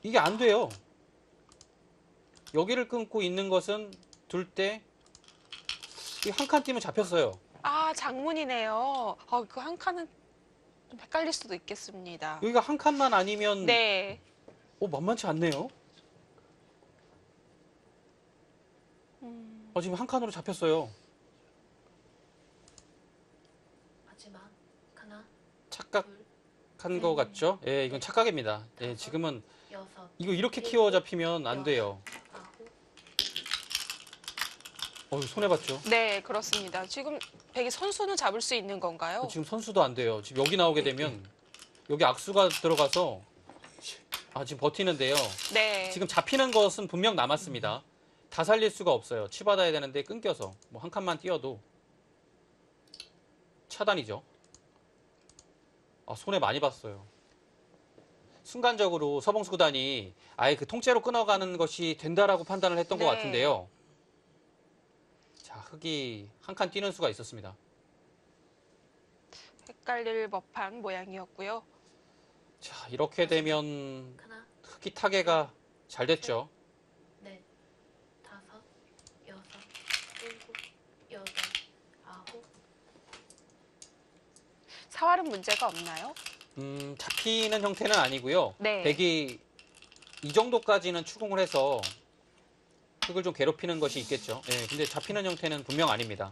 이게 안 돼요. 여기를 끊고 있는 것은 둘 때 이 한 칸 띄면 잡혔어요. 아, 장문이네요. 그 한 칸은 좀 헷갈릴 수도 있겠습니다. 여기가 한 칸만 아니면 네. 만만치 않네요. 지금 한 칸으로 잡혔어요. 마지막 하나, 착각한 거 같죠? 예, 이건 착각입니다. 예, 지금은 여섯, 이거 이렇게 키워 잡히면 안 돼요. 아홉. 손해봤죠? 네, 그렇습니다. 지금 백이 선수는 잡을 수 있는 건가요? 지금 선수도 안 돼요. 지금 여기 나오게 되면 여기 악수가 들어가서 지금 버티는데요. 네. 지금 잡히는 것은 분명 남았습니다. 다 살릴 수가 없어요. 치받아야 되는데 끊겨서 뭐 한 칸만 띄어도 차단이죠. 손해 많이 봤어요. 순간적으로 서봉수 구단이 아예 그 통째로 끊어가는 것이 된다라고 판단을 했던 것 네. 같은데요. 자, 흑이 한 칸 띄는 수가 있었습니다. 헷갈릴 법한 모양이었고요. 자, 이렇게 되면 하나, 흑이 타개가 잘 됐죠. 넷, 다섯, 여섯, 일곱, 여덟, 아홉. 사활은 문제가 없나요? 잡히는 형태는 아니고요. 네. 백이 이 정도까지는 추궁을 해서 흑을 좀 괴롭히는 것이 있겠죠. 예, 근데 잡히는 형태는 분명 아닙니다.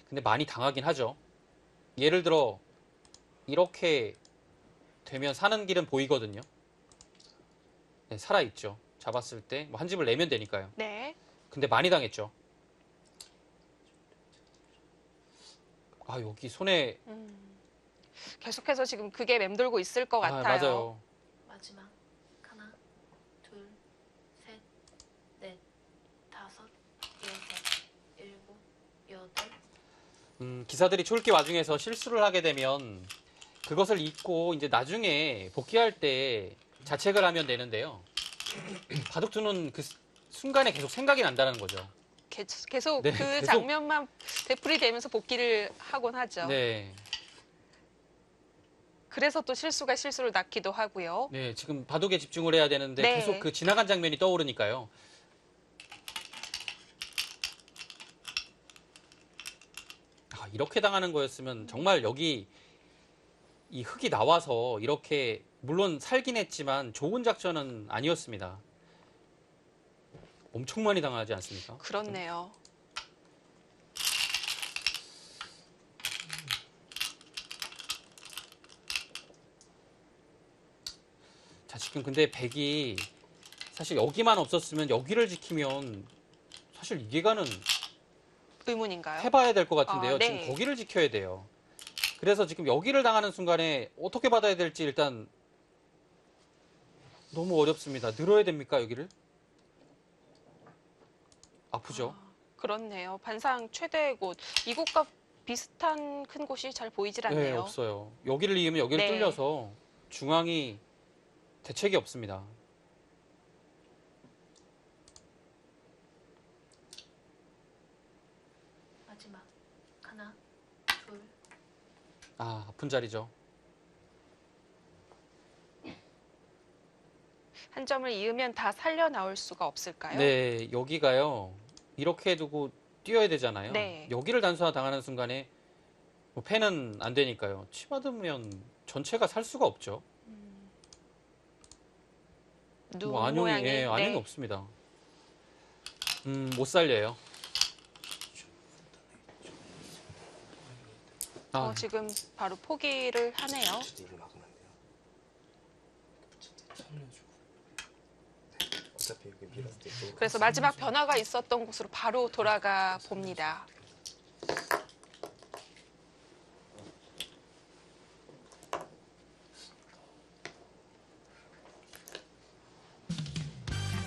근데 많이 당하긴 하죠. 예를 들어 이렇게 되면 사는 길은 보이거든요. 네, 살아있죠. 잡았을 때 뭐 한 집을 내면 되니까요. 네. 근데 많이 당했죠. 여기 손에 계속해서 지금 그게 맴돌고 있을 것 같아요. 맞아요. 마지막 하나, 둘, 셋, 넷, 다섯, 여섯, 일곱, 여덟. 기사들이 출기 와중에서 실수를 하게 되면 그것을 잊고 이제 나중에 복귀할 때 자책을 하면 되는데요. 바둑두는 그 순간에 계속 생각이 난다는 거죠. 계속 네, 그 계속. 장면만 되풀이 되면서 복귀를 하곤 하죠. 네. 그래서 또 실수가 실수를 낳기도 하고요. 네, 지금 바둑에 집중을 해야 되는데 네. 계속 그 지나간 장면이 떠오르니까요. 이렇게 당하는 거였으면 정말 여기 이 흑이 나와서 이렇게 물론 살긴 했지만 좋은 작전은 아니었습니다. 엄청 많이 당하지 않습니까? 그렇네요. 자, 지금 근데 백이 사실 여기만 없었으면 여기를 지키면 사실 이해가는 의문인가요? 해봐야 될 것 같은데요. 네. 지금 거기를 지켜야 돼요. 그래서 지금 여기를 당하는 순간에 어떻게 받아야 될지 일단 너무 어렵습니다. 늘어야 됩니까, 여기를? 아프죠? 그렇네요. 반상 최대의 곳. 이곳과 비슷한 큰 곳이 잘 보이질 네, 않네요. 없어요. 여기를 이으면 여기를 네. 뚫려서 중앙이 대책이 없습니다. 마지막 하나, 둘, 아픈 자리죠. 한 점을 이으면 다 살려 나올 수가 없을까요? 네, 여기가요. 이렇게 두고 뛰어야 되잖아요. 네. 여기를 단수화 당하는 순간에 뭐 패는 안 되니까요. 치받으면 전체가 살 수가 없죠. 눈 뭐 안용이 모양이. 안용이 없습니다. 못 살려요. 지금 바로 포기를 하네요. 이거 막으면 안 돼요. 살려주고. 어차피 여기 밀었을 때 또 그래서 마지막 변화가 있었던 곳으로 바로 돌아가 봅니다.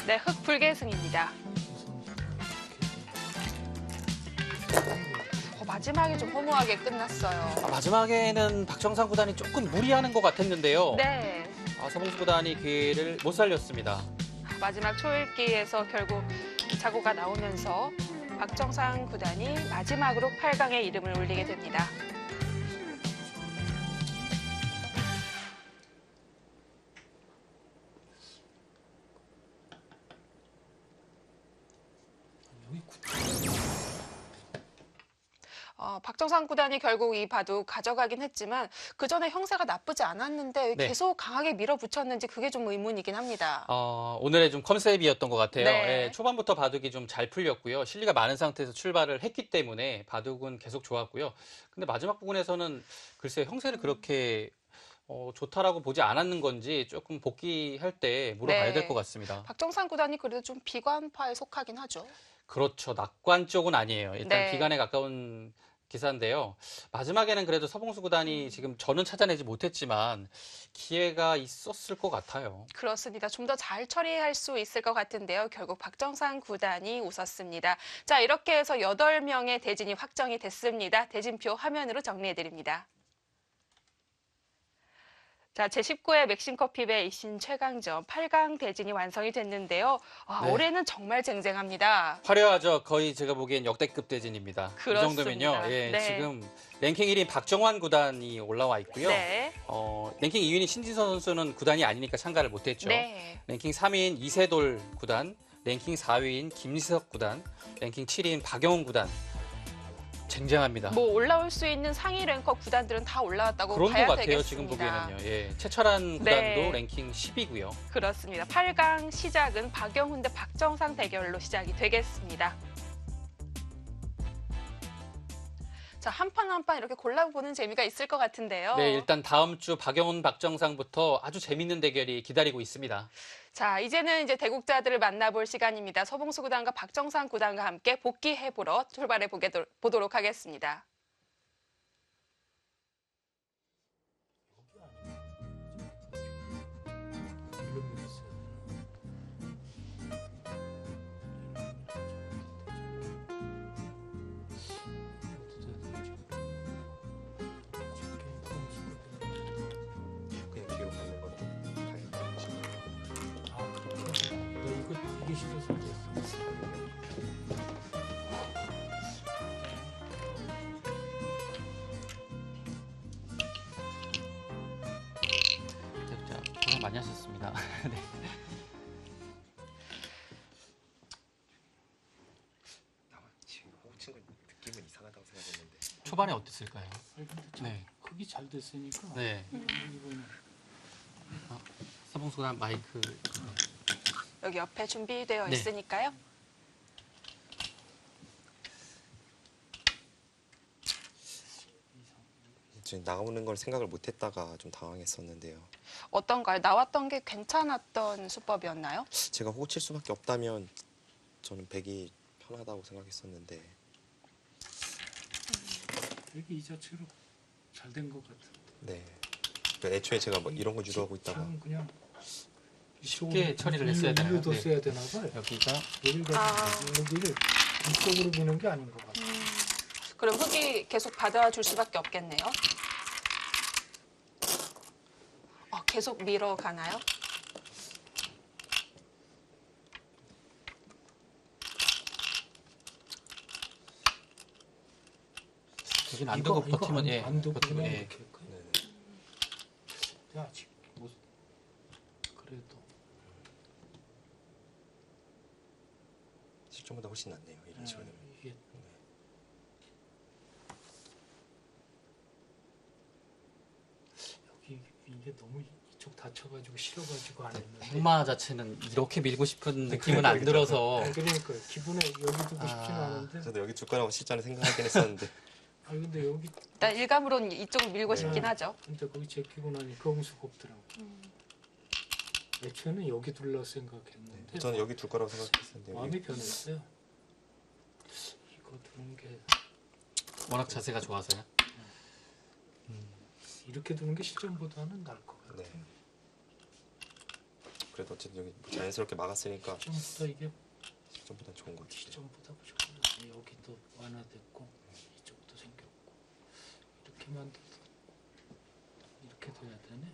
네, 흑 불계승입니다. 마지막에 좀 허무하게 끝났어요. 마지막에는 박정상 구단이 조금 무리하는 것 같았는데요. 네. 서봉수 구단이 기회를 못 살렸습니다. 마지막 초읽기에서 결국 사고가 나오면서 박정상 구단이 마지막으로 8강에 이름을 올리게 됩니다. 박정상 구단이 결국 이 바둑 가져가긴 했지만 그 전에 형세가 나쁘지 않았는데 네. 계속 강하게 밀어붙였는지 그게 좀 의문이긴 합니다. 오늘의 좀 컨셉이었던 것 같아요. 네. 예, 초반부터 바둑이 좀 잘 풀렸고요. 실리가 많은 상태에서 출발을 했기 때문에 바둑은 계속 좋았고요. 근데 마지막 부분에서는 글쎄 형세를 그렇게 좋다라고 보지 않았는 건지 조금 복귀할 때 물어봐야 네. 될 것 같습니다. 박정상 구단이 그래도 좀 비관파에 속하긴 하죠. 그렇죠. 낙관 쪽은 아니에요. 일단 네. 비관에 가까운 기사인데요. 마지막에는 그래도 서봉수 구단이 지금 저는 찾아내지 못했지만 기회가 있었을 것 같아요. 그렇습니다. 좀 더 잘 처리할 수 있을 것 같은데요. 결국 박정상 구단이 웃었습니다. 자, 이렇게 해서 8명의 대진이 확정이 됐습니다. 대진표 화면으로 정리해드립니다. 자, 제19회 맥심커피배 이신 최강전 8강 대진이 완성이 됐는데요. 네. 올해는 정말 쟁쟁합니다. 화려하죠. 거의 제가 보기엔 역대급 대진입니다. 그렇습니다. 이 정도면요. 예, 네. 지금 랭킹 1위인 박정환 구단이 올라와 있고요. 네. 랭킹 2위인 신지선 선수는 구단이 아니니까 참가를 못했죠. 네. 랭킹 3위인 이세돌 구단, 랭킹 4위인 김지석 구단, 랭킹 7위인 박영훈 구단. 쟁쟁합니다. 뭐 올라올 수 있는 상위 랭커 구단들은 다 올라왔다고 그런 봐야 것 같아요. 되겠습니다. 지금 보기에는요. 예, 최철한 구단도 네. 랭킹 10위고요. 그렇습니다. 8강 시작은 박영훈 대 박정상 대결로 시작이 되겠습니다. 자, 한 판 한 판 이렇게 골라보는 재미가 있을 것 같은데요. 네, 일단 다음 주 박영훈, 박정상부터 아주 재밌는 대결이 기다리고 있습니다. 자, 이제는 이제 대국자들을 만나볼 시간입니다. 서봉수 구단과 박정상 구단과 함께 복귀해보러 출발해 보도록 하겠습니다. 그냥 뒤로 가는 거로 가야 싶어요. 아, 그렇게? 이게 싫어서 그랬어. 자, 고생 많이 하셨습니다. 네. 지금 호구 친구 느낌은 이상하다고 생각했는데. 초반에 어땠을까요? 아니, 근데 네. 흙이 잘 됐으니까. 네. 이거는 서봉수 구단 마이크. 여기 옆에 준비되어 네. 있으니까요. 지금 나오는 걸 생각을 못했다가 좀 당황했었는데요. 어떤가요? 나왔던 게 괜찮았던 수법이었나요? 제가 호구 칠 수밖에 없다면 저는 백이 편하다고 생각했었는데 이게 이 자체로 잘 된 것 같아. 네. 그러니까 애초에 제가 뭐 이런 거 유도하고 있다가 참 그냥 쉽게 처리를 했어야 되나요? 일로 네. 뒀어야 되나 봐요. 여기가 여기를 여기를 이쪽으로 미는 게 아닌 것 같아. 그럼 흑이 계속 받아줄 수밖에 없겠네요. 계속 밀어가나요? 여기는 안 두고 버티면 예. 안 두고 버티면 그냥 예. 이렇게 할까요? 네네. 야, 지금 뭐 그래도 실전보다 훨씬 낫네요. 이런 식으로 되면. 이게 여기 이게 너무 이쪽 다쳐가지고 싫어가지고 안 했는데. 행마 자체는 이렇게 밀고 싶은 느낌은 안 들어서 그러니까 기분에 여기 두고 싶지는 않은데. 저도 여기 줄 거라고 실전에 생각하긴 했었는데 아 근데 여기 일단 일감으로는 이쪽을 밀고 네. 싶긴 하죠. 근데 거기 제끼고 나니까 음수가 없더라고. 애초에는 여기 둘라 생각했는데 저는 여기 둘 거라고 생각했었는데 마음이 여기 변했어요. 이거 두는 게 워낙 자세가 좋아서요. 이렇게 두는 게 실전보다는 나을 것 같아. 네. 그래도 어쨌든 여기 자연스럽게 막았으니까 실전보다 이게 실전보다 좋은 것 같아요. 실전보다 무조건 여기도 완화됐고 이쪽도 생각. 만들어서 이렇게 돼야 되네.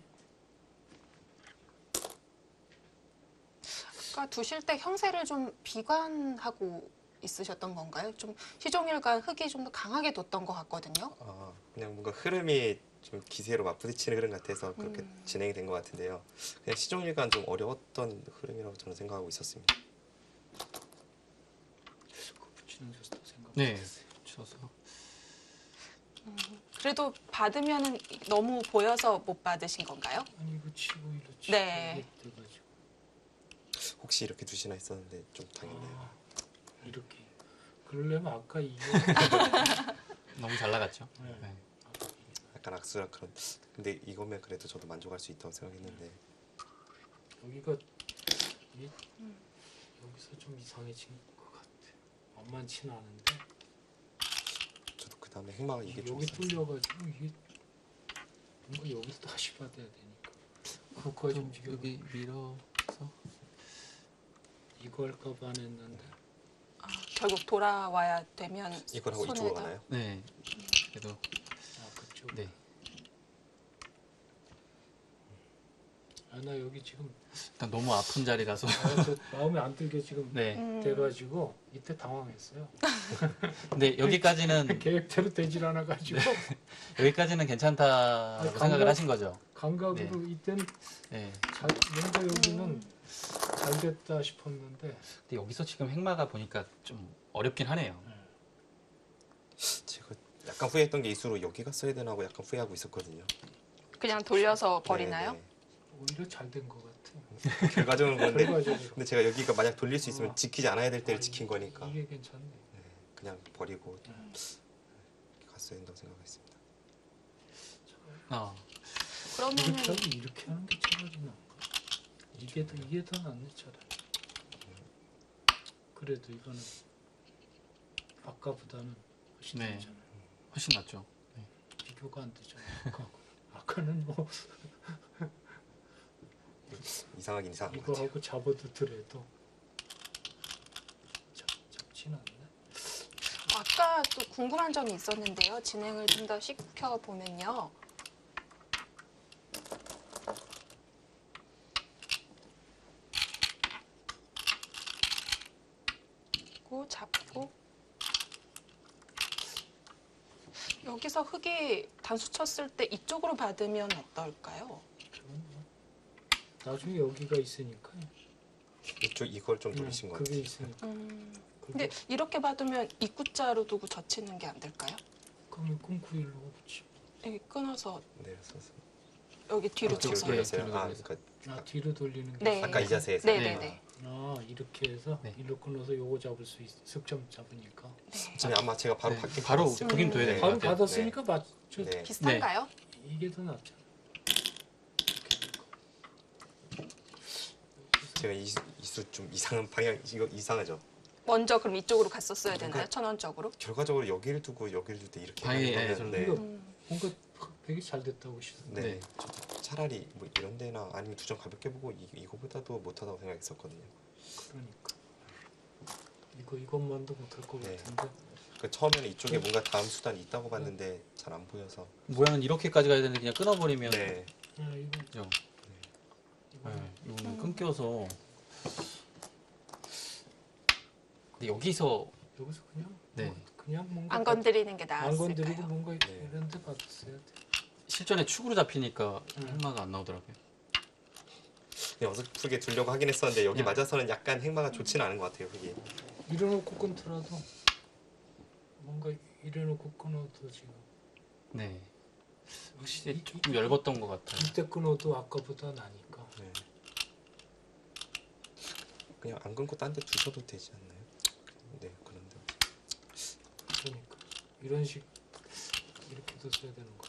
아까 두실 때 형세를 좀 비관하고 있으셨던 건가요? 좀 시종일관 흙이 좀 더 강하게 뒀던 것 같거든요. 그냥 뭔가 흐름이 좀 기세로 맞부딪히는 흐름 같아서 그렇게 진행이 된 것 같은데요. 그냥 시종일관 좀 어려웠던 흐름이라고 저는 생각하고 있었습니다. 그거 붙이는 것도 생각. 네. 쳐서 그래도 받으면은 너무 보여서 못 받으신 건가요? 아니 이거 치고 이거 치고 네. 이렇게 돼가지고 혹시 이렇게 두시나 했었는데 좀 당했네요. 이렇게. 그러려면 아까 이거 너무 잘 나갔죠. 네. 네. 약간 악수락 그런. 근데 이거면 그래도 저도 만족할 수 있다고 생각했는데 여기가 여기서 좀 이상해진 것 같아. 만만치는 않은데 저도 그 다음에 행마가 이게 좀 여기 이상했어요. 뚫려가지고 이게 뭔가 여기서 다시 받아야 되니까 그거까지 움직여. 여기 밀어서 이거 할까봐 안 했는데 결국 돌아와야 되면 이걸 하고 이쪽으로 가나요? 네. 그래도 그쪽. 네. 나 여기 지금 일단 너무 아픈 자리라서 저 마음에 안 들게 지금 네. 돼가지고 이때 당황했어요. 근데 여기까지는 계획대로 되질 않아가지고 여기까지는 괜찮다라고 아니, 생각을 감각- 하신 거죠. 감각으로 이때는 네. 뭔가 여기는 잘 됐다 싶었는데 근데 여기서 지금 행마가 보니까 좀 어렵긴 하네요. 제가 약간 후회했던 게 이수로 여기가 써야 되나 하고 약간 후회하고 있었거든요. 그냥 돌려서 버리나요? 네, 오히려 잘 된 것 같아. 네. 결과적으로 그런데 결과적으로. 근데 제가 여기가 만약 돌릴 수 있으면 지키지 않아야 될 때를 지킨 거니까 이게 괜찮네. 네, 그냥 버리고 갔어야 된다고 생각했습니다. 아, 그러면은 이렇게 하는 게 차라리 나은가? 이게 더 낫네 차라리. 그래도 이거는 아까보다는 훨씬 네. 낫잖아. 훨씬 낫죠. 네. 비교가 안 되잖아. 아까는 뭐 이상하긴 이상한 것 이거 같아요. 하고 잡아두더라도 잡지는 않네. 아까 또 궁금한 점이 있었는데요. 진행을 좀 더 시켜보면요. 잡고 여기서 흙이 단수 쳤을 때 이쪽으로 받으면 어떨까요? 그건 뭐 나중에 여기가 있으니까. 이걸 좀 돌리신 것 그게 같아요. 있으니까. 근데 이렇게 받으면 입구자로 두고 젖히는 게 안 될까요? 그러면 끊고 일로 붙이. 여기 끊어서 내려서서 여기 뒤로 뒤로 쳐서. 돌려서. 돌렸어요. 뒤로 그러니까 뒤로 돌리는 게. 네. 아까 이 자세에서 네네네. 이렇게 해서 네. 일로 끊어서 요거 잡을 수 습점 잡으니까. 아니 아마 제가 바로 네, 받긴 바로 받았어요. 보긴 둬야 네. 될것 바로 같아요. 받았으니까 맞죠. 네. 비슷한가요? 이게 더 낫잖아. 제가 이수 좀 이상한 방향 이거 이상하죠. 먼저 그럼 이쪽으로 갔었어야 되나요? 천원적으로? 결과적으로 여기를 두고 여기를 둘 때 이렇게 방향이, 하는 예, 거는 저는 네. 뭔가 되게 잘 됐다고 싶었는데. 네. 네. 저도 차라리 뭐 이런 데나 아니면 두 점 가볍게 보고 이거보다도 못하다고 생각했었거든요. 그러니까 이것만도 못할 것 네. 같은데. 그 처음에는 이쪽에 뭔가 다음 수단이 있다고 봤는데 잘 안 보여서. 모양은 이렇게까지 가야 되는데 그냥 끊어버리면 네. 이거 그죠? 네, 이거는 끊겨서 근데 여기서 여기서 그냥 네. 그냥 뭔가 안 건드리는 게 안 건드리고 나았을까요? 뭔가 네. 이런 데 받았어야 돼. 실전에 축으로 잡히니까 행마가 안 나오더라고요. 그냥 어설프게 두려고 하긴 했었는데 여기 네. 맞아서는 약간 행마가 좋지는 않은 것 같아요. 그게. 이래놓고 끊더라도 뭔가 이래놓고 끊어도 지금 네. 확실히 조금 얇았던 것 같아요. 이때 끊어도 아까보다 나니까. 네. 그냥 안 끊고 딴 데 두셔도 되지 않나요? 네, 그런데 그러니까 이런 식 이렇게 뒀어야 되는 거.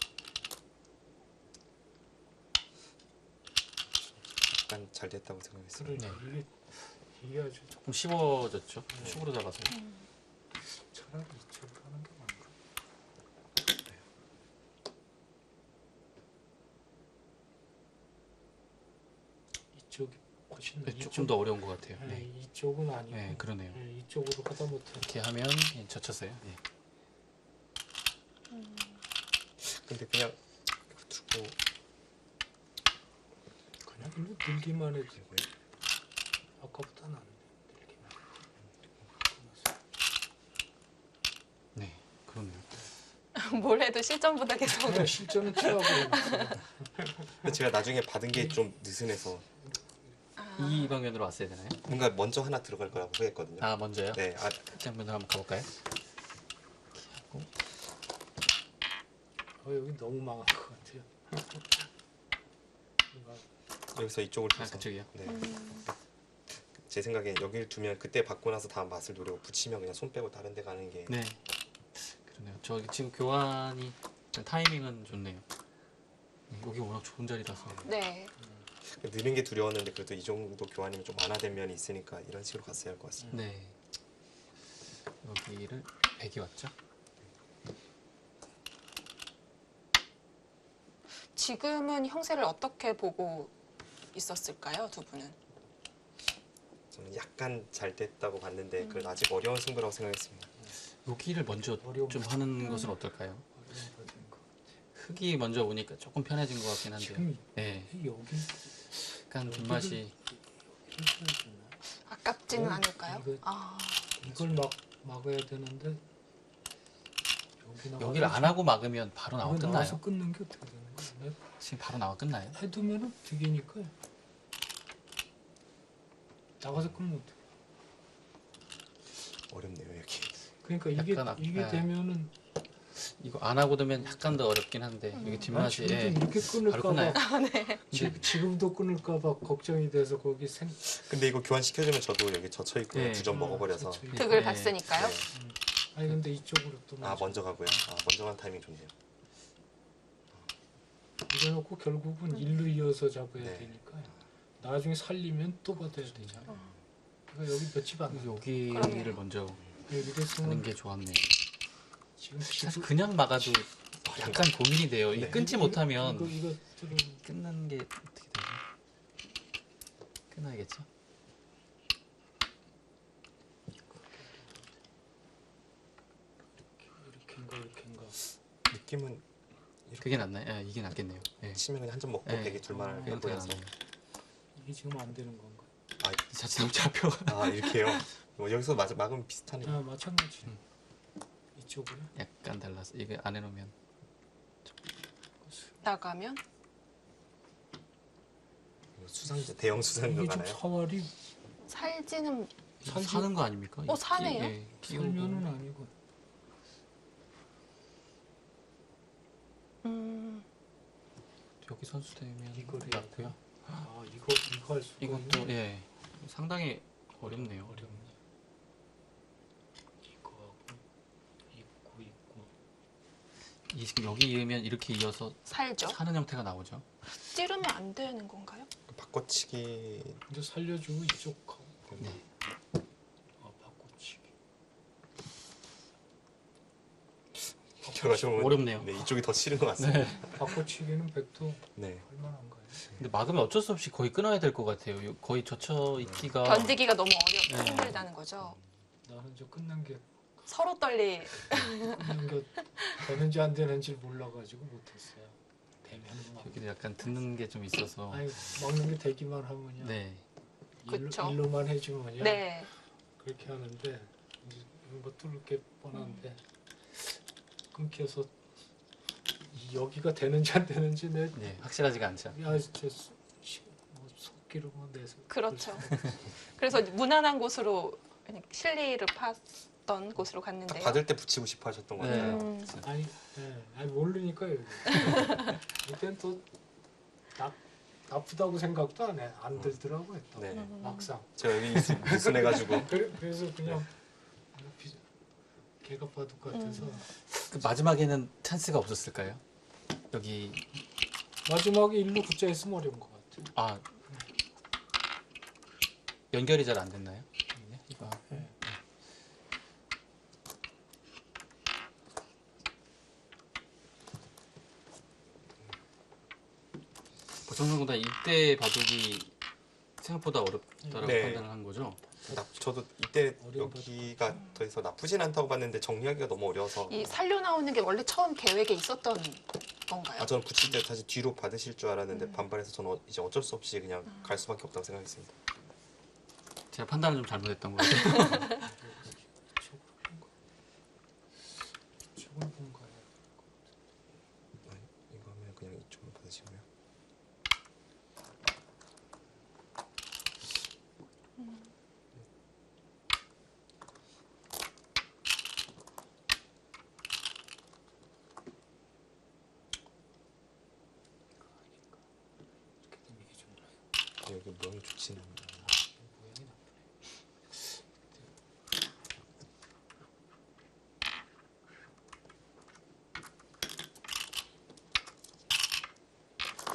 약간 잘 됐다고 생각했어요. 그러니까 이게 아주 좀 씹어졌죠. 축으로 잡아서. 차라리 이쪽으로 하는 게 나은가. 이쪽이 훨씬 네, 조금 더 어려운 것 같아요. 네, 네, 이쪽은 아니고 네 그러네요. 네, 이쪽으로 하다 못해. 이렇게 하면 예, 젖혔어요. 네. 근데 그냥 이거 두고 그냥 일로 늘기만 해도 아까보다는 안 돼. 늘기만. 네, 그러네요. 뭘 해도 실전보다 계속. 그냥 실전은 취하고 있어요. 근데 제가 나중에 받은 게 좀 느슨해서 이 방면으로 왔어야 되나요? 뭔가 먼저 하나 들어갈 거라고 후회했거든요. 아, 먼저요? 네, 장면으로 한번 가볼까요? 여기 너무 망한 것 같아요. 뭔가 여기서 이쪽을 아, 펴서 그쪽이요? 네. 제 생각엔 여기를 두면 그때 받고 나서 다음 맛을 노리고 붙이면 그냥 손 빼고 다른 데 가는 게 네. 그러네요. 저 지금 교환이 타이밍은 좋네요. 여기 워낙 좋은 자리라서. 네. 느는 게 두려웠는데 그래도 이 정도 교환이면 좀 완화된 면이 있으니까 이런 식으로 갔어야 할 것 같습니다. 네. 여기를 100이 왔죠? 지금은 형세를 어떻게 보고 있었을까요, 두 분은? 저는 약간 잘 됐다고 봤는데 그래도 아직 어려운 승부라고 생각했습니다. 여기를 먼저 어려움. 좀 하는 것은 어떨까요? 어려운 거 된 거. 흙이 먼저 오니까 조금 편해진 것 같긴 한데요. 지금 네. 여기 약간 뒷맛이 해줘야 되나? 아깝지는 않을까요? 이거- 아, 이걸 막아야 되는데 여기 여기를 안 하고 막으면 바로 나와 이거 나와서 끝나요. 끊는 게 어떻게 되는 거야? 내가 지금 바로 나와 끝나요. 해두면은 득이니까 나가서 끊으면 어떡해. 어렵네요 여기. 그러니까 이게 약간 이게 네. 되면은 이거 안 하고 두면 약간 더 어렵긴 한데 여기 뒷맛이 지금도 예, 이렇게 바로 끝나요. 끊을까봐 지금도 끊을까봐 걱정이 돼서 거기 근데 이거 교환 시켜주면 저도 여기 젖혀 있고 네. 9점 먹어버려서. 득을 네. 봤으니까요. 네. 아니 근데 이쪽으로 또 먼저 가고요. 먼저 간 타이밍 좋네요. 이래놓고 결국은 일로 이어서 잡아야 네. 되니까 나중에 살리면 또 받아야 되잖아. 그러니까 여기 몇 집 안 나. 여기를 그러네요. 먼저 여기 하는 됐으면 게 좋았네요. 지금 사실 그냥 막아도 약간 고민이 돼요. 이 네. 끊지 못하면 이것들은 끝나는 게 어떻게 되죠? 끝나야겠죠? 이렇게인가 느낌은 그게 낫나요? 아, 이게 낫겠네요. 예. 치면 그냥 한 점 먹고 네. 100이 둘만 할 그게 거라서. 낫네요. 이게 지금 안 되는 건가? 자칫 너무 잡혀. 이렇게요? 여기서 막으면 비슷하네요. 마찬가지. 이쪽으로 약간 달라서 이거 안 해놓으면 나가면 수상자 대형 수상자 이게 좀 가나요? 사활이 살지는 사는 거 아닙니까? 사네요? 예, 끼우고. 살면은 아니고 여기 선수 되면 이거를 낫고요. 이거 할 수가 이것도 있네. 예 상당히 어렵네요. 어렵네. 이거하고 있고 이 지금 여기 이으면 이렇게 이어서 살죠. 사는 형태가 나오죠. 찌르면 안 되는 건가요? 바꿔치기 이제 살려주고 이쪽 네. 바꿔치기. 제가 좀 어렵네요. 네, 이쪽이 더 싫은 것 같습니다. 네. 바꿔치기는 100도 네. 할만한가요? 근데 막으면 어쩔 수 없이 거의 끊어야 될 것 같아요. 거의 젖혀 있기가 견디기가 너무 네. 힘들다는 거죠. 나는 저 끝난 게 서로 떨리. 되는지 안 되는지 몰라가지고 못했어요. 되면 막 여기도 약간 듣는 게 좀 있어서 아니 막는 게 되기만 하면요. 네. 그쵸. 일로만 해주면요. 네. 그렇게 하는데 이런 것도 그렇게 뻔한데 끊겨서 여기가 되는지 안 되는지 내 네, 확실하지가 않죠. 속기로 뭐 내서 그렇죠. 그래서 무난한 곳으로 그냥 실리를 팠던 곳으로 갔는데요. 받을 때 붙이고 싶어 하셨던 것 네. 같아요. 아니 모르니까요. 이땐 또 나쁘다고 생각도 안 들더라고요. 또. 네. 막상 제가 여기 느슨해가지고 그래서 그냥 개가 바둑 같아서 그 마지막에는 찬스가 없었을까요? 여기 마지막에 일로 붙자 있으면 어려운 것 같아요. 연결이 잘 안 됐나요? 이거 네. 보통보다 이때 바둑이 생각보다 어렵다라고 네. 판단을 한 거죠. 저도 이때 어려운 여기가 더 해서 나쁘진 않다고 봤는데 정리하기가 너무 어려워서 이 살려 나오는 게 원래 처음 계획에 있었던 건가요? 저는 붙일 때 다시 뒤로 받으실 줄 알았는데 반발해서 저는 이제 어쩔 수 없이 그냥 갈 수밖에 없다고 생각했습니다. 제가 판단을 좀 잘못했던 것 같아요. 이쪽은 뭔가요? 이거 하면 그냥 이쪽으로 받으시고요. 이렇게 되면 이게 좀 나요. 여기 모양이 좋지는 않아요. 모양이 나쁘네.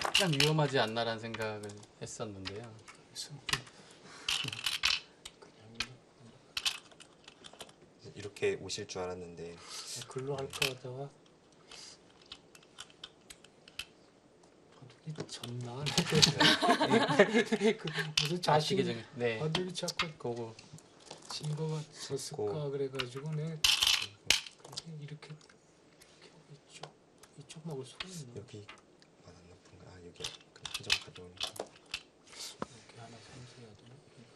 약간 위험하지 않나라는 생각을 했었는데요. 그래서 그냥 이렇게 오실 줄 알았는데 글로 할까 하다가 바둑이 졌나? 그 무슨 자식이 자식이 네. 바둑이 자꾸 그거 진 거가 졌을까 그래가지고 내 이렇게 이쪽 먹을 수가 있나? 여기 안 나쁜가? 여기 그냥 한점 가져오니까 이렇게 하나 삼수해야 되나? 이거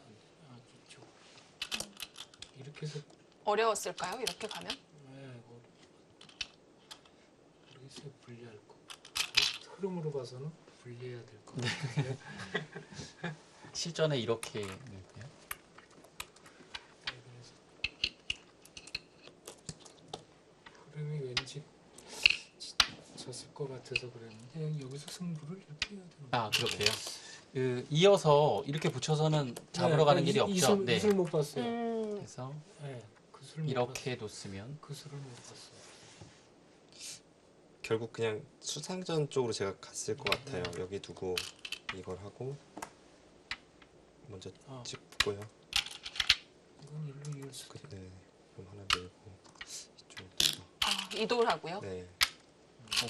안 돼. 이쪽 이렇게 해서 어려웠을까요? 이렇게 가면? 모르겠어요. 불리할 거. 흐름으로 봐서는 불리해야 될 거. 같은데 실전에 이렇게 네. 그래서 흐름이 왠지 졌을 것 같아서 그랬는데 여기서 승부를 이렇게 해야 되는 아 그렇게요. 그 이어서 이렇게 붙여서는 잡으러 가는 길이 없죠. 네. 이술 못 봤어요. 그래서 네, 그 술 못 이렇게 봤어요. 뒀으면 그 술을 못 봤어요. 결국 그냥 수상전 쪽으로 제가 갔을 것 같아요. 여기 두고 이걸 하고 먼저 아. 찍고요. 이건 일로 이을 수도 있고. 네, 그럼 하나 밀고 이쪽으로. 이동을 하고요. 네,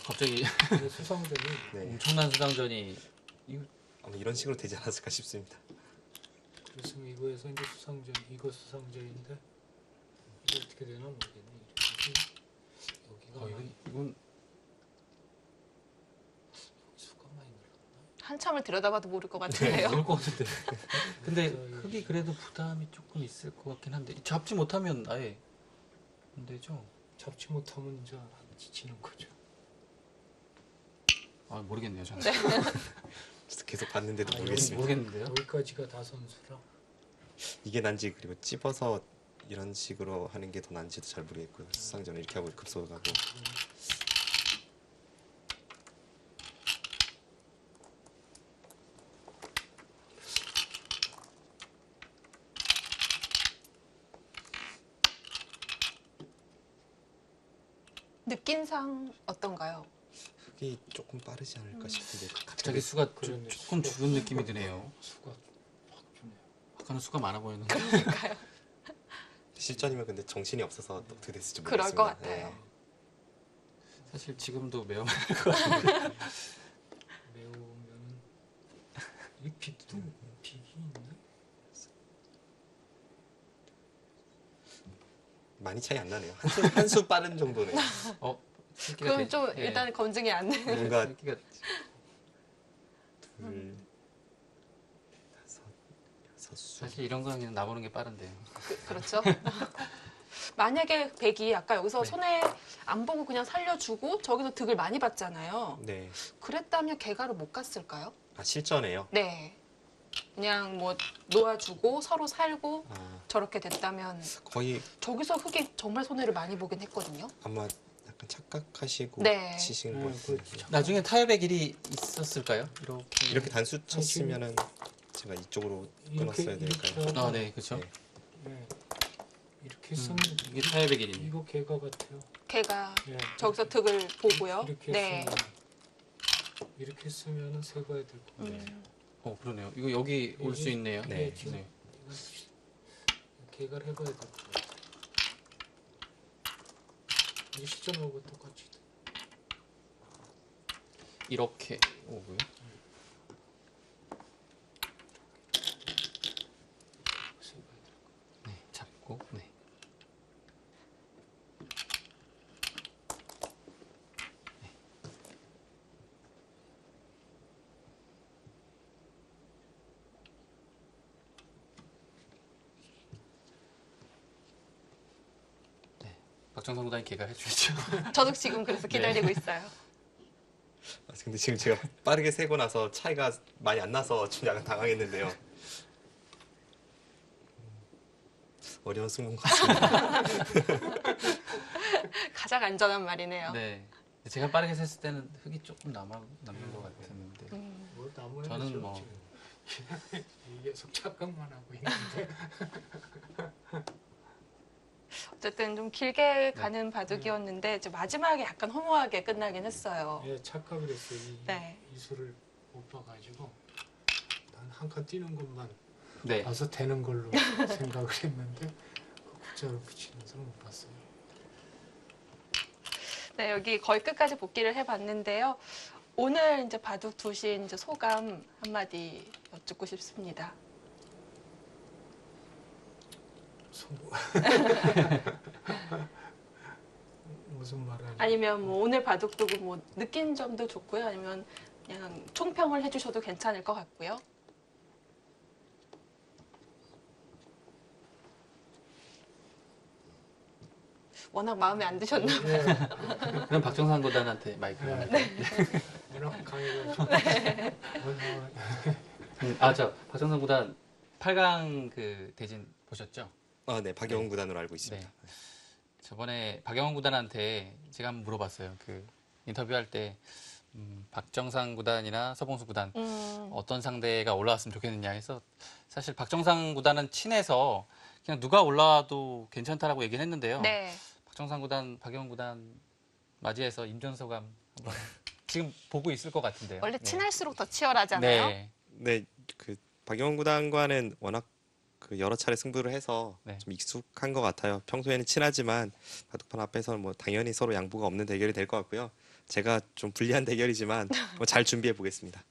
갑자기 근데 수상전이 네. 엄청난 수상전이 아마 이런 식으로 되지 않았을까 싶습니다. 그래서 이거에서 이제 수상전, 이거 수상전인데 이게 어떻게 되나 모르겠네. 여기가 이건 수가 많이 늘었나? 한참을 들여다봐도 모를 것 같은데요. 모를 것 같은데. 근데 그래서 흙이 그래도 부담이 조금 있을 것 같긴 한데 잡지 못하면 아예 안 되죠. 잡지 못하면 이제 안 지치는 거죠. 아 모르겠네요 저는. 그래서 계속 봤는데도 아, 모르겠습니다. 모르겠는데요. 여기까지가 다 선수라. 이게 난지 그리고 찝어서 이런 식으로 하는 게 더 난지도 잘 모르겠고요. 수상전을 이렇게 하고 급소를 가고 느낌상 어떤가요? 흙이 조금 빠르지 않을까 싶은데 갑자기 수가 그러네. 조금 죽은 느낌이 드네요. 수가 확 주네요. 아까는 수가 많아 보였는데. 실전이면 근데 정신이 없어서 어떻게 됐을지 그럴 모르겠습니다. 것 같아요. 사실 지금도 매우 매우면은 이 빅도 빅이 있나? 많이 차이 안 나네요. 한 수 빠른 정도네요. 그건 좀 일단 검증이 안 돼. 뭔가 새끼가 둘, 다섯, 여섯 수. 사실 이런 거는 그냥 나보는 게 빠른데요. 그렇죠. 만약에 백이 아까 여기서 네. 손에 안 보고 그냥 살려주고 저기서 득을 많이 받잖아요. 네. 그랬다면 개가로 못 갔을까요? 아 실전에요. 네. 그냥 뭐 놓아주고 서로 살고 아 저렇게 됐다면 거의 저기서 흑이 정말 손해를 많이 보긴 했거든요. 아마 약간 착각하시고 네. 치시는 것 같아요. 그렇죠. 나중에 타협의 길이 있었을까요? 이렇게 단수 쳤으면은 제가 이쪽으로 끊었어야 될까요? 하고, 아, 네, 그렇죠. 네. 네. 이렇게 쓰면 이게 타협의 길이니. 이거 개가 같아요. 개가 네. 저기서 득을 보고요. 이렇게 네. 이렇게 쓰면은 세봐야 될 것 같아요. 그러네요. 이거 여기 올 수 있네요. 네. 지금 네. 개가를 해봐야 될 것 같아요. 이 시점하고 똑같이. 이렇게 오고요. 세봐야 될 것 네, 잡고. 네. 박정상 구단이 개각해 주시죠. 저도 지금 그래서 기다리고 있어요. 아, 근데 지금 제가 빠르게 세고 나서 차이가 많이 안 나서 좀 약간 당황했는데요. 어려운 승부인 것 같습니다. 가장 안전한 말이네요. 네. 제가 빠르게 셌을 때는 흙이 조금 남는 것 같았는데. 뭐 나무에 저는 뭐 계속 착각만 하고 있는데. 어쨌든 좀 길게 가는 바둑이었는데 이제 마지막에 약간 허무하게 끝나긴 했어요. 예, 착각을 했어요. 네. 이 수를 못 봐가지고 난 한 칸 뛰는 것만 네. 봐서 되는 걸로 생각을 했는데 그 국자를 붙이는 수를 못 봤어요. 네, 여기 거의 끝까지 복귀를 해봤는데요. 오늘 이제 바둑 두신 이제 소감 한마디 여쭙고 싶습니다. 무슨 말을 아니면 뭐 오늘 바둑 두고 뭐 느낀 점도 좋고요. 아니면 그냥 총평을 해주셔도 괜찮을 것 같고요. 워낙 마음에 안 드셨나 봐요. 예, 그럼 박정상 구단한테 마이크를. 네. 워낙 강해가지고 저 박정상 구단 8강 그 대진 보셨죠? 아, 네, 박영훈 구단으로 알고 있습니다. 네. 저번에 박영훈 구단한테 제가 한번 물어봤어요. 그 인터뷰할 때 박정상 구단이나 서봉수 구단 어떤 상대가 올라왔으면 좋겠느냐 해서 사실 박정상 구단은 친해서 그냥 누가 올라와도 괜찮다라고 얘기를 했는데요. 네. 박정상 구단, 박영훈 구단 맞이해서 임전소감 한번 지금 보고 있을 것 같은데요. 원래 네. 친할수록 더 치열하잖아요. 네. 네, 그 박영훈 구단과는 워낙 그 여러 차례 승부를 해서 네. 좀 익숙한 것 같아요. 평소에는 친하지만 바둑판 앞에서는 뭐 당연히 서로 양보가 없는 대결이 될 것 같고요. 제가 좀 불리한 대결이지만 뭐 잘 준비해 보겠습니다.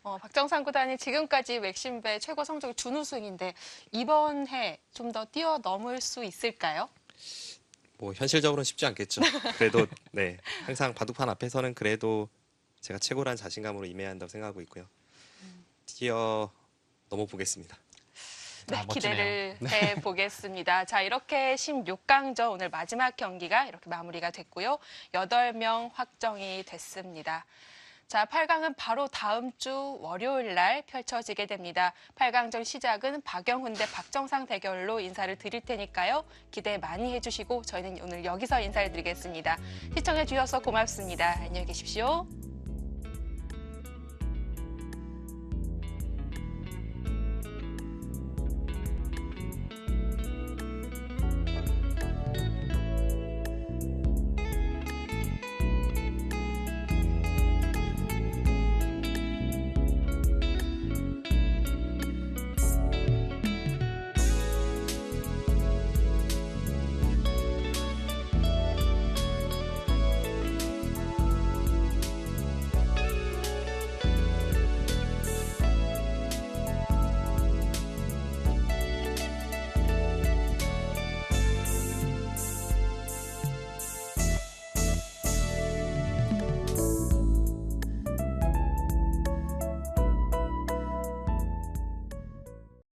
박정상 구단이 지금까지 웩신배 최고 성적이 준우승인데 이번 해 좀 더 뛰어넘을 수 있을까요? 뭐 현실적으로는 쉽지 않겠죠. 그래도 네, 항상 바둑판 앞에서는 그래도 제가 최고라는 자신감으로 임해야 한다고 생각하고 있고요. 뛰어넘어 보겠습니다. 네, 멋지네요. 기대를 해보겠습니다. 자, 이렇게 16강전 오늘 마지막 경기가 이렇게 마무리가 됐고요. 8명 확정이 됐습니다. 자, 8강은 바로 다음 주 월요일 날 펼쳐지게 됩니다. 8강전 시작은 박영훈 대 박정상 대결로 인사를 드릴 테니까요. 기대 많이 해주시고 저희는 오늘 여기서 인사를 드리겠습니다. 시청해 주셔서 고맙습니다. 안녕히 계십시오.